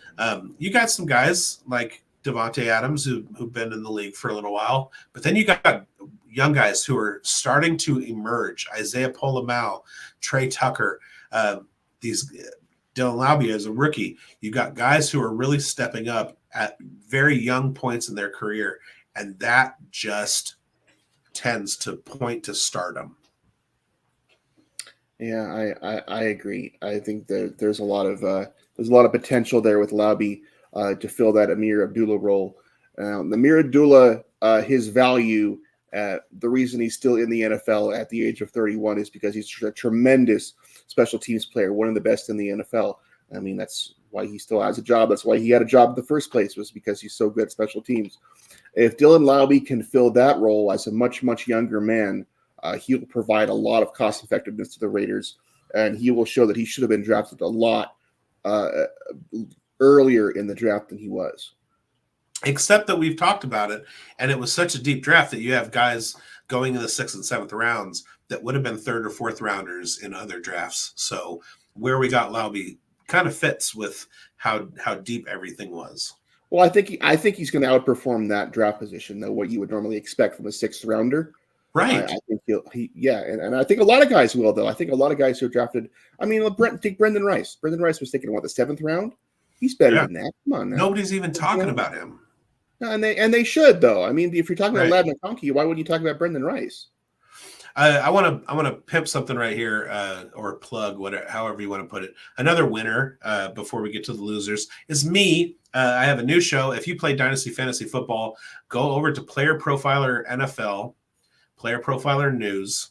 you got some guys like Devontae Adams who've been in the league for a little while, but then you got young guys who are starting to emerge. Isaiah Pola-Mao, Trey Tucker, these Dylan Laube as a rookie. You got guys who are really stepping up at very young points in their career, and that just tends to point to stardom. Yeah, I agree. I think that there's a lot of potential there with Laube to fill that Amir Abdullah role. Amir Abdullah, his value, the reason he's still in the NFL at the age of 31 is because he's a tremendous special teams player, one of the best in the NFL. I mean, that's why he still has a job. That's why he had a job in the first place, was because he's so good at special teams. If Dylan Laube can fill that role as a much, much younger man, he'll provide a lot of cost effectiveness to the Raiders, and he will show that he should have been drafted a lot earlier in the draft than he was. Except that we've talked about it, and it was such a deep draft that you have guys going in the 6th and 7th rounds that would have been 3rd or 4th rounders in other drafts. So where we got Laube kind of fits with how deep everything was. Well, I think he's going to outperform that draft position, though, what you would normally expect from a 6th rounder. Right. I think and I think a lot of guys will, though. I think a lot of guys who are drafted. I mean, take Brendan Rice. Brendan Rice was taken, the 7th round? He's better than that. Come on now. Nobody's even talking about him. And they should, though. I mean, if you're talking about Right. Ladd McConkey, why would you talk about Brendan Rice? I want to pimp something right here, or plug, whatever, however you want to put it. Another winner before we get to the losers is me. I have a new show. If you play Dynasty Fantasy Football, go over to Player Profiler NFL, Player Profiler News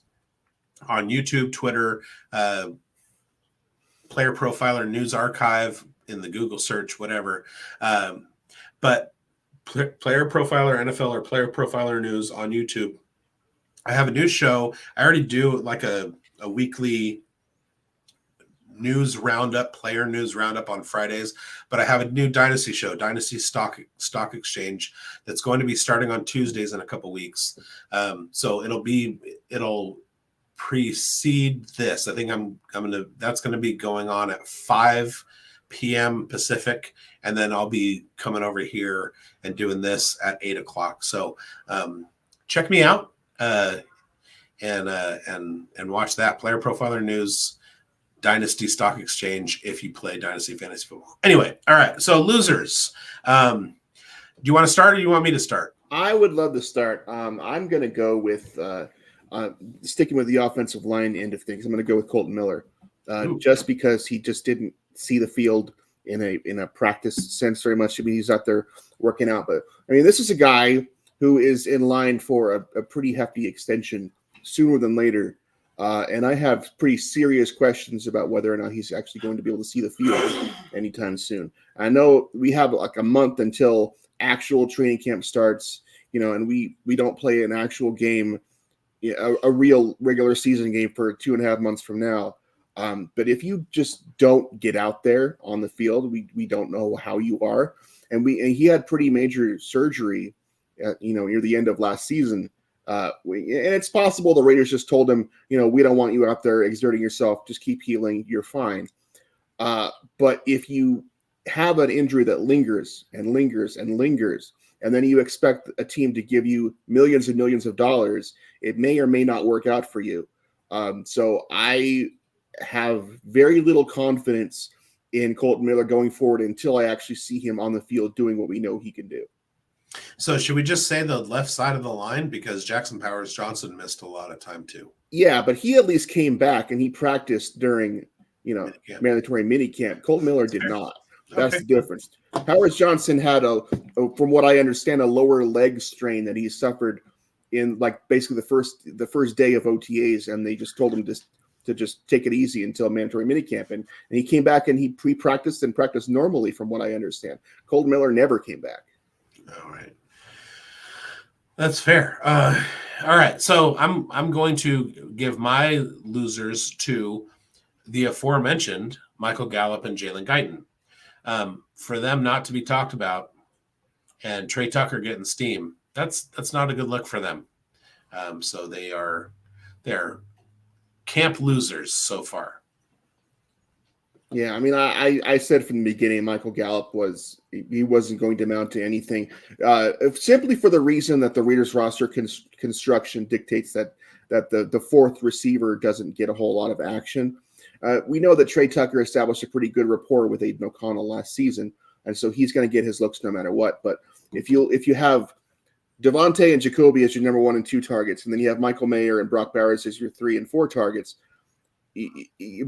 on YouTube, Twitter, Player Profiler News Archive in the Google search, whatever. But Player Profiler NFL or Player Profiler News on YouTube. I have a new show. I already do like a weekly news roundup, player news roundup on Fridays, but I have a new Dynasty show, Dynasty Stock Exchange, that's going to be starting on Tuesdays in a couple weeks. So it'll precede this. I think that's going to be going on at 5 p.m. Pacific, and then I'll be coming over here and doing this at 8 o'clock. So check me out and watch that. Player Profiler News, Dynasty Stock Exchange, if you play Dynasty Fantasy Football. Anyway, all right. So losers. Do you want to start or do you want me to start? I would love to start. I'm going to go with sticking with the offensive line end of things. I'm going to go with Colton Miller, just because he just didn't see the field in a practice sense very much. I mean, he's out there working out, but I mean, this is a guy who is in line for a pretty hefty extension sooner than later. And I have pretty serious questions about whether or not he's actually going to be able to see the field anytime soon. I know we have like a month until actual training camp starts, and we don't play an actual game, a real regular season game for 2.5 months from now. But if you just don't get out there on the field, we don't know how you are. And he had pretty major surgery, near the end of last season. And it's possible the Raiders just told him, we don't want you out there exerting yourself. Just keep healing. You're fine. But if you have an injury that lingers and lingers and lingers, and then you expect a team to give you millions and millions of dollars, it may or may not work out for you. So I have very little confidence in Colton Miller going forward until I actually see him on the field doing what we know he can do. So should we just say the left side of the line, because Jackson Powers Johnson missed a lot of time too? Yeah, but he at least came back and he practiced during, mandatory minicamp. Colton Miller did not. That's the difference. Powers Johnson had from what I understand, a lower leg strain that he suffered in basically the first day of OTAs, and they just told him to just take it easy until mandatory minicamp. And he came back and he pre-practiced and practiced normally, from what I understand. Colton Miller never came back. All right. That's fair. All right. So I'm going to give my losers to the aforementioned Michael Gallup and Jalen Guyton. For them not to be talked about, and Trey Tucker getting steam, that's not a good look for them. So they're camp losers so far. Yeah, I mean, I said from the beginning, Michael Gallup wasn't going to amount to anything, simply for the reason that the Raiders roster construction dictates that the fourth receiver doesn't get a whole lot of action. We know that Trey Tucker established a pretty good rapport with Aiden O'Connell last season, and so he's going to get his looks no matter what. But if you have Devontae and Jacoby as your number 1 and 2 targets, and then you have Michael Mayer and Brock Bowers as your 3 and 4 targets,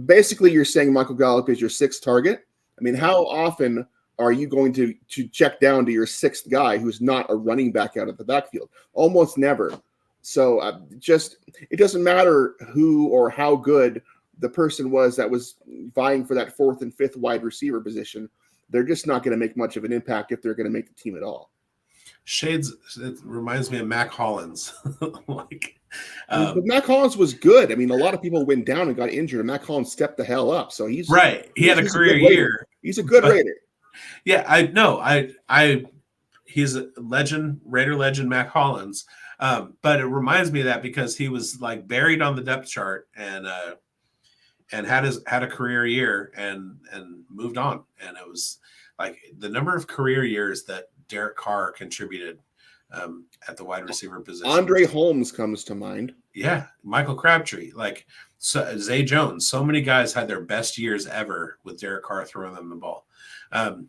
basically you're saying Michael Gallup is your 6th target. I mean, how often are you going to check down to your 6th guy who's not a running back out of the backfield? Almost never. So it doesn't matter who or how good the person was that was vying for that 4th and 5th wide receiver position. They're just not going to make much of an impact if they're going to make the team at all. It reminds me of Mac Hollins. But Mac Hollins was good. I mean, a lot of people went down and got injured, and Mac Hollins stepped the hell up. So he's right. He had a career year. He's a good Raider. Yeah, I know. He's a legend, Raider legend, Mac Hollins. But it reminds me of that because he was buried on the depth chart and had a career year and moved on. And it was the number of career years that Derek Carr contributed at the wide receiver position. Andre Holmes comes to mind. Yeah, Michael Crabtree, Zay Jones. So many guys had their best years ever with Derek Carr throwing them the ball. All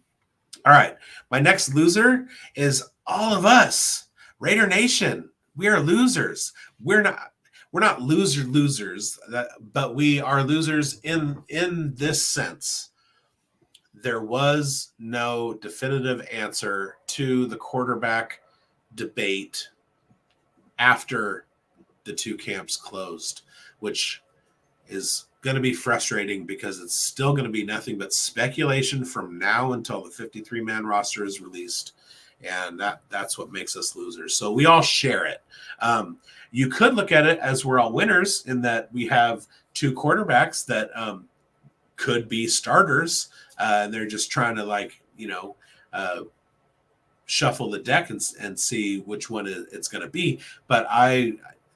right, my next loser is all of us, Raider Nation. We are losers. We're not losers, but we are losers in this sense. There was no definitive answer to the quarterback debate after the two camps closed, which is going to be frustrating because it's still going to be nothing but speculation from now until the 53-man roster is released. And that's what makes us losers. So we all share it. You could look at it as we're all winners in that we have two quarterbacks that could be starters. And they're just trying to shuffle the deck and see which one it's going to be. But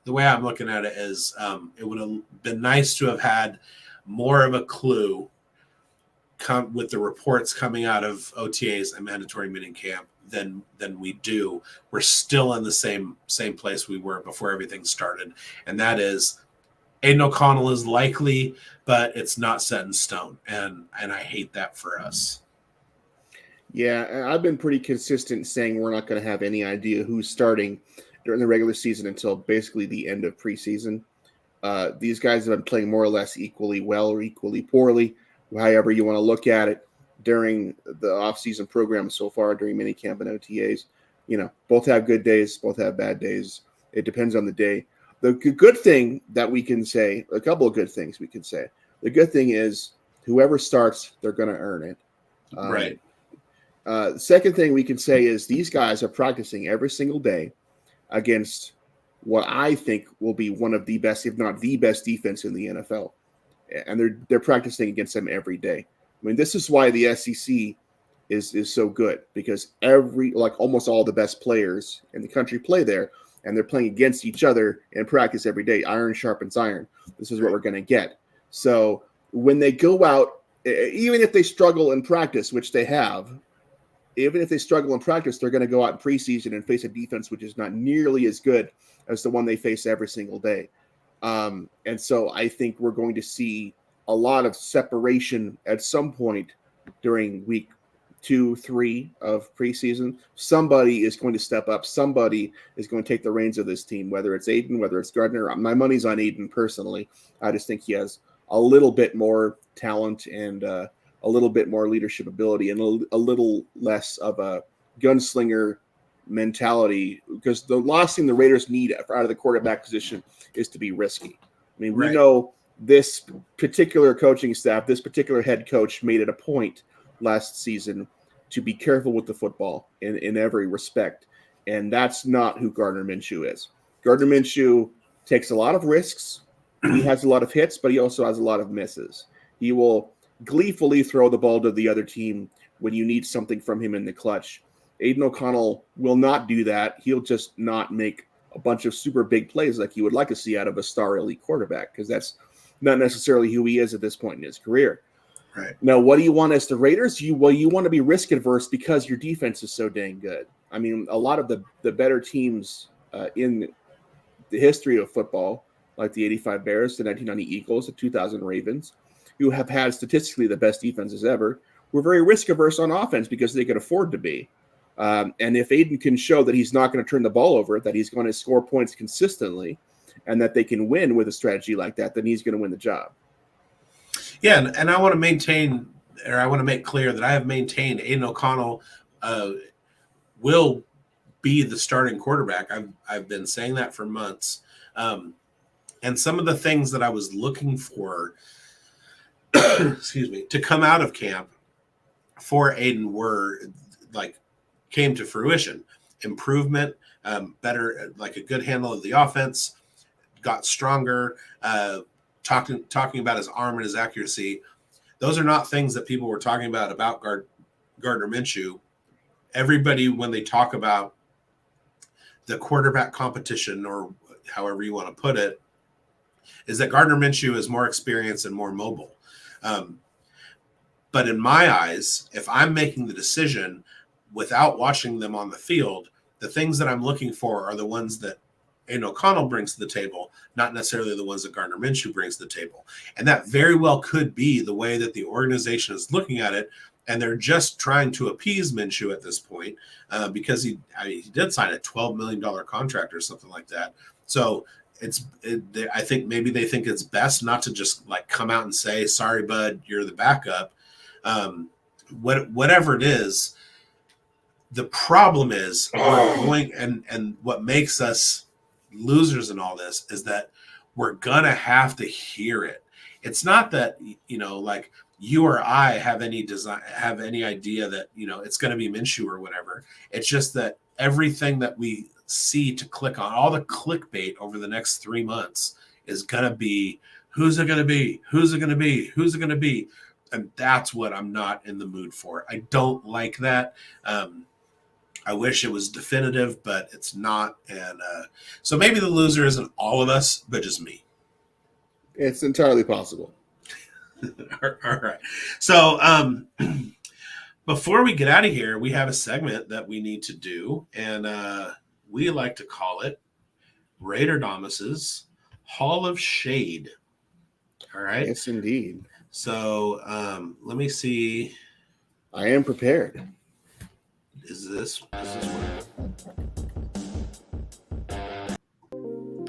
the way I'm looking at it is it would have been nice to have had more of a clue with the reports coming out of OTAs and mandatory minicamp than we do. We're still in the same place we were before everything started, and that is Aiden O'Connell is likely, but it's not set in stone, and I hate that for us. Yeah, I've been pretty consistent saying we're not going to have any idea who's starting during the regular season until basically the end of preseason. These guys have been playing more or less equally well or equally poorly, however you want to look at it, during the offseason program so far, during minicamp and OTAs. Both have good days, both have bad days. It depends on the day. The good thing that we can say, a couple of good things we can say. The good thing is whoever starts, they're going to earn it. Right. The second thing we can say is these guys are practicing every single day against what I think will be one of the best, if not the best, defense in the NFL. And they're practicing against them every day. I mean, this is why the SEC is so good, because almost all the best players in the country play there, and they're playing against each other in practice every day. Iron sharpens iron. This is what we're going to get. So when they go out, even if they struggle in practice, which they have, even if they struggle in practice, they're going to go out in preseason and face a defense which is not nearly as good as the one they face every single day. And so I think we're going to see a lot of separation at some point during week 2-3 of preseason. Somebody is going to step up. Somebody is going to take the reins of this team, whether it's Aiden, whether it's Gardner. My money's on Aiden personally. I just think he has a little bit more talent and a little bit more leadership ability and a little less of a gunslinger mentality, because the last thing the Raiders need out of the quarterback position is to be risky. I mean, we know this particular coaching staff, this particular head coach made it a point last season to be careful with the football in every respect. And that's not who Gardner Minshew is. Gardner Minshew takes a lot of risks. He has a lot of hits, but he also has a lot of misses. He will gleefully throw the ball to the other team when you need something from him in the clutch. Aiden O'Connell will not do that. He'll just not make a bunch of super big plays like you would like to see out of a star elite quarterback, because that's not necessarily who he is at this point in his career. Right. Now, what do you want as the Raiders? You want to be risk adverse because your defense is so dang good. I mean, a lot of the better teams in the history of football, like the 85 Bears, the 1990 Eagles, the 2000 Ravens, who have had statistically the best defenses ever, were very risk averse on offense because they could afford to be. And if Aiden can show that he's not going to turn the ball over, that he's going to score points consistently, and that they can win with a strategy like that, then he's going to win the job. Yeah, and I want to maintain, or I want to make clear that I have maintained Aiden O'Connell will be the starting quarterback. I've been saying that for months. And some of the things that I was looking for, excuse me, to come out of camp for Aiden came to fruition. Improvement, better, like a good handle of the offense, got stronger, talking about his arm and his accuracy. Those are not things that people were talking about Gardner Minshew. Everybody, when they talk about the quarterback competition, or however you want to put it, is that Gardner Minshew is more experienced and more mobile. But in my eyes, if I'm making the decision without watching them on the field, the things that I'm looking for are the ones that Aiden O'Connell brings to the table, not necessarily the ones that Gardner Minshew brings to the table. And that very well could be the way that the organization is looking at it, and they're just trying to appease Minshew at this point because he did sign a $12 million contract or something like that. So I think maybe they think it's best not to just come out and say, sorry, bud, you're the backup. Whatever it is, the problem is we're going, and what makes us losers in all this is that we're gonna have to hear it. it's not that, like you or I have any idea that, it's going to be Minshew or whatever. It's just that everything that we see to click on, all the clickbait over the next 3 months is going to be, who's it going to be? Who's it going to be? Who's it going to be? And that's what I'm not in the mood for. I don't like that. I wish it was definitive, but it's not. And so maybe the loser isn't all of us, but just me. It's entirely possible. All right. So before we get out of here, we have a segment that we need to do, and we like to call it Raiderdamus Hall of Shade. All right. Yes, indeed. So let me see. I am prepared. Is this one? I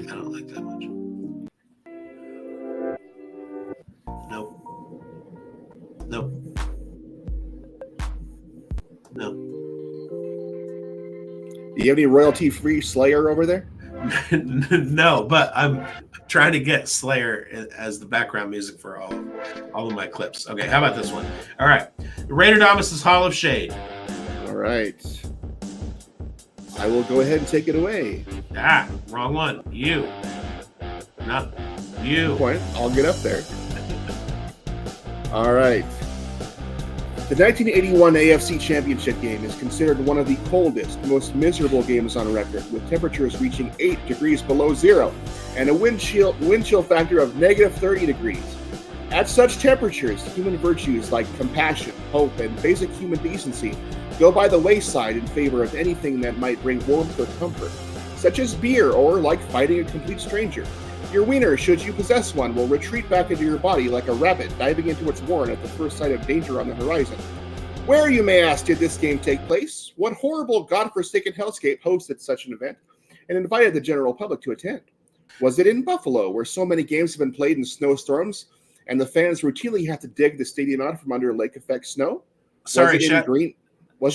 don't like that much. Nope. No. Do you have any royalty-free Slayer over there? No, but I'm trying to get Slayer as the background music for all of my clips. Okay, how about this one? All right. Raiderdamus Hall of Shade. All right. I will go ahead and take it away. Ah, wrong one. You. Not you. Point. I'll get up there. All right. The 1981 AFC Championship game is considered one of the coldest, most miserable games on record, with temperatures reaching 8 degrees below zero and a wind chill factor of negative 30 degrees. At such temperatures, human virtues like compassion, hope, and basic human decency go by the wayside in favor of anything that might bring warmth or comfort, such as beer or like fighting a complete stranger. Your wiener, should you possess one, will retreat back into your body like a rabbit diving into its warren at the first sight of danger on the horizon. Where, you may ask, did this game take place? What horrible, godforsaken hellscape hosted such an event and invited the general public to attend? Was it in Buffalo, where so many games have been played in snowstorms and the fans routinely have to dig the stadium out from under lake-effect snow? Sorry, Was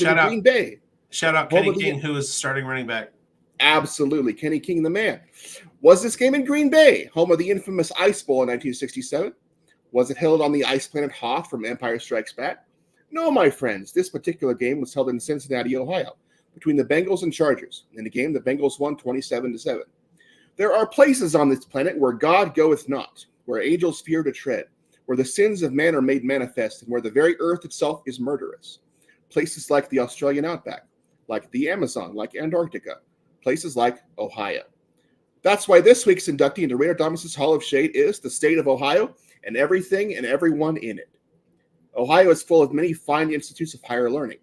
it in Green Bay? Shout out Kenny King, who is starting running back. Absolutely. Kenny King, the man. Was this game in Green Bay, home of the infamous Ice Bowl in 1967? Was it held on the ice planet Hoth from Empire Strikes Back? No, my friends. This particular game was held in Cincinnati, Ohio, between the Bengals and Chargers. In the game, the Bengals won 27-7. There are places on this planet where God goeth not, where angels fear to tread, where the sins of man are made manifest, and where the very earth itself is murderous. Places like the Australian outback, like the Amazon, like Antarctica, places like Ohio. That's why this week's inductee into Raiderdamus Hall of Shade is the state of Ohio and everything and everyone in it. Ohio is full of many fine institutes of higher learning.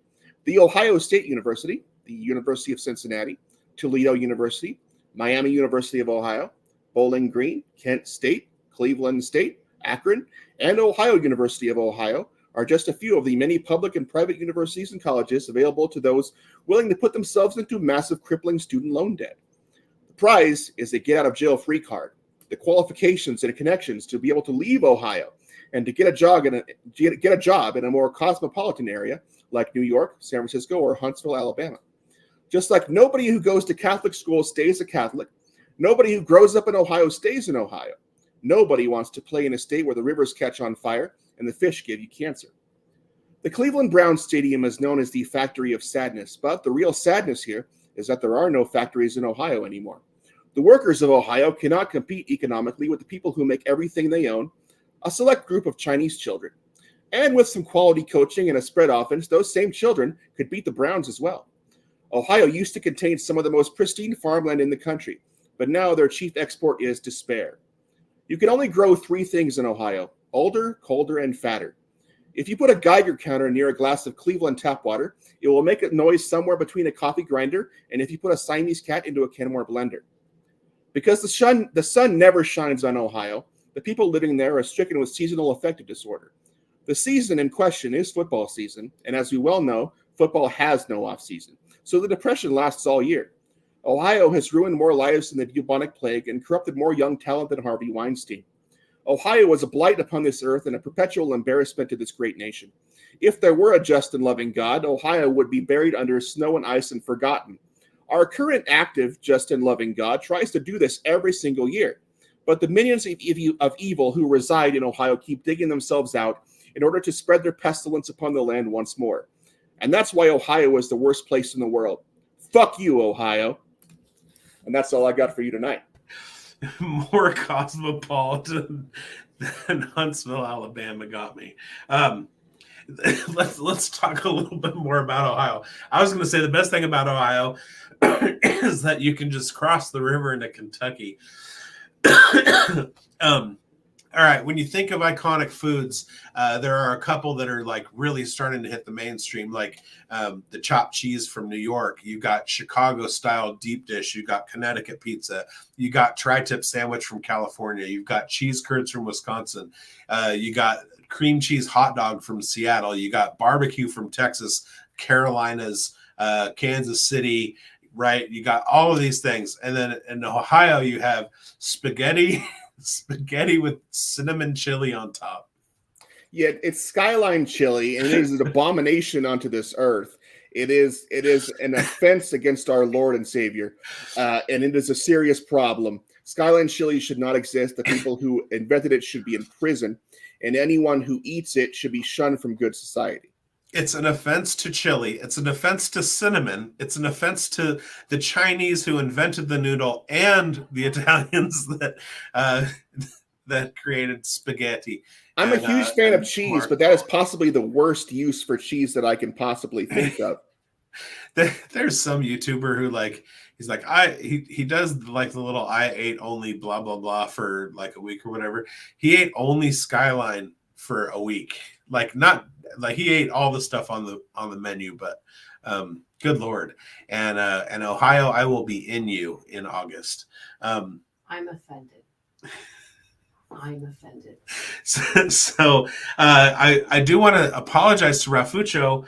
The Ohio State University, the University of Cincinnati, Toledo University, Miami University of Ohio, Bowling Green, Kent State, Cleveland State, Akron, and Ohio University of Ohio are just a few of the many public and private universities and colleges available to those willing to put themselves into massive crippling student loan debt. The prize is a get-out-of-jail-free card, the qualifications and connections to be able to leave Ohio and to get a job in a more cosmopolitan area like New York, San Francisco, or Huntsville, Alabama. Just like nobody who goes to Catholic school stays a Catholic, nobody who grows up in Ohio stays in Ohio. Nobody wants to play in a state where the rivers catch on fire and the fish give you cancer. The Cleveland Browns Stadium is known as the Factory of Sadness, but the real sadness here is that there are no factories in Ohio anymore. The workers of Ohio cannot compete economically with the people who make everything they own, a select group of Chinese children. And with some quality coaching and a spread offense, those same children could beat the Browns as well. Ohio used to contain some of the most pristine farmland in the country, but now their chief export is despair. You can only grow 3 things in Ohio: older, colder, and fatter. If you put a Geiger counter near a glass of Cleveland tap water, it will make a noise somewhere between a coffee grinder and if you put a Siamese cat into a Kenmore blender. Because the sun never shines on Ohio, the people living there are stricken with seasonal affective disorder. The season in question is football season, and as we well know, football has no off-season, so the depression lasts all year. Ohio has ruined more lives than the bubonic plague and corrupted more young talent than Harvey Weinstein. Ohio was a blight upon this earth and a perpetual embarrassment to this great nation. If there were a just and loving God, Ohio would be buried under snow and ice and forgotten. Our current active, just and loving God tries to do this every single year, but the minions of evil who reside in Ohio keep digging themselves out in order to spread their pestilence upon the land once more. And that's why Ohio is the worst place in the world. Fuck you, Ohio. And that's all I got for you tonight. More cosmopolitan than Huntsville, Alabama got me. Let's talk a little bit more about Ohio. I was going to say the best thing about Ohio is that you can just cross the river into Kentucky. All right, when you think of iconic foods, there are a couple that are like really starting to hit the mainstream, like the chopped cheese from New York. You got Chicago-style deep dish. You got Connecticut pizza. You got tri-tip sandwich from California. You've got cheese curds from Wisconsin. You got cream cheese hot dog from Seattle. You got barbecue from Texas, Carolinas, Kansas City, right? You got all of these things. And then in Ohio, you have spaghetti with cinnamon chili on top. Yeah, it's skyline chili, and it is an abomination unto this earth. It is an offense against our Lord and Savior, and it is a serious problem. Skyline chili should not exist. The people who invented it should be in prison, and anyone who eats it should be shunned from good society. It's an offense to chili. It's an offense to cinnamon. It's an offense to the Chinese who invented the noodle and the Italians that created spaghetti. I'm a huge fan of cheese, but that is possibly the worst use for cheese that I can possibly think of. There's some YouTuber who he does like the little I ate only blah blah blah for like a week or whatever. He ate only Skyline for a week. Not like he ate all the stuff on the menu, but good Lord. And Ohio, I will be in you in August. I'm offended. So I do want to apologize to Rafuccio.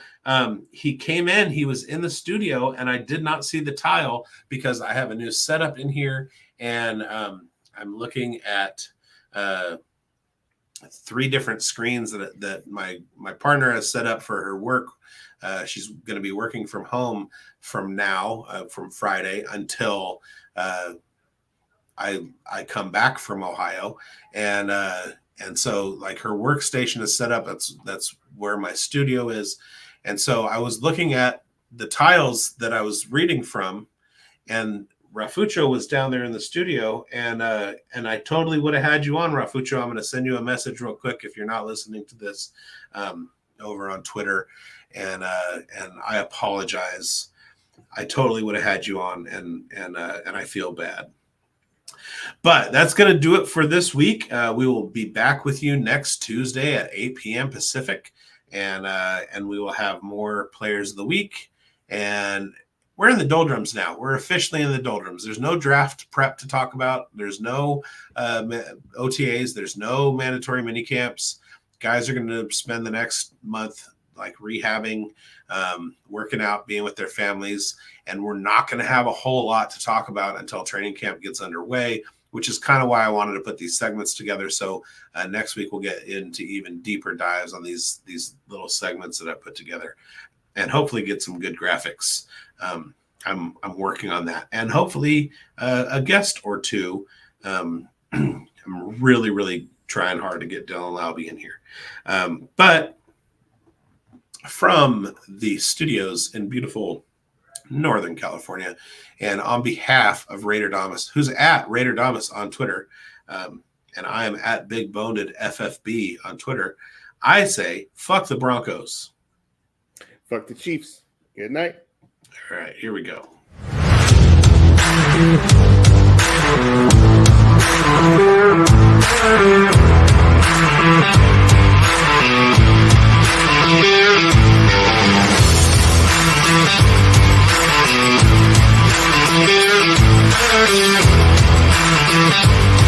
He came in, he was in the studio, and I did not see the tile because I have a new setup in here, and I'm looking at 3 different screens that my partner has set up for her work. She's going to be working from home from now, from Friday until I come back from Ohio, and so like her workstation is set up. That's where my studio is, and so I was looking at the tiles that I was reading from, and Rafuccio was down there in the studio, and I totally would have had you on, Rafuccio. I'm going to send you a message real quick if you're not listening to this over on Twitter, and I apologize. I totally would have had you on, and I feel bad. But that's going to do it for this week. We will be back with you next Tuesday at 8 p.m. Pacific, and we will have more players of the week. And we're in the doldrums now. We're officially in the doldrums. There's no draft prep to talk about. There's no OTAs. There's no mandatory mini camps. Guys are going to spend the next month like rehabbing, working out, being with their families. And we're not going to have a whole lot to talk about until training camp gets underway, which is kind of why I wanted to put these segments together. So next week we'll get into even deeper dives on these little segments that I put together, and hopefully get some good graphics. I'm working on that, and hopefully a guest or two. I'm really, really trying hard to get Dylan Laube in here. But from the studios in beautiful Northern California, and on behalf of Raiderdamus, who's at Raiderdamus on Twitter, and I am at Big Boned FFB on Twitter, I say, fuck the Broncos. Fuck the Chiefs. Good night. All right, here we go. Thank you.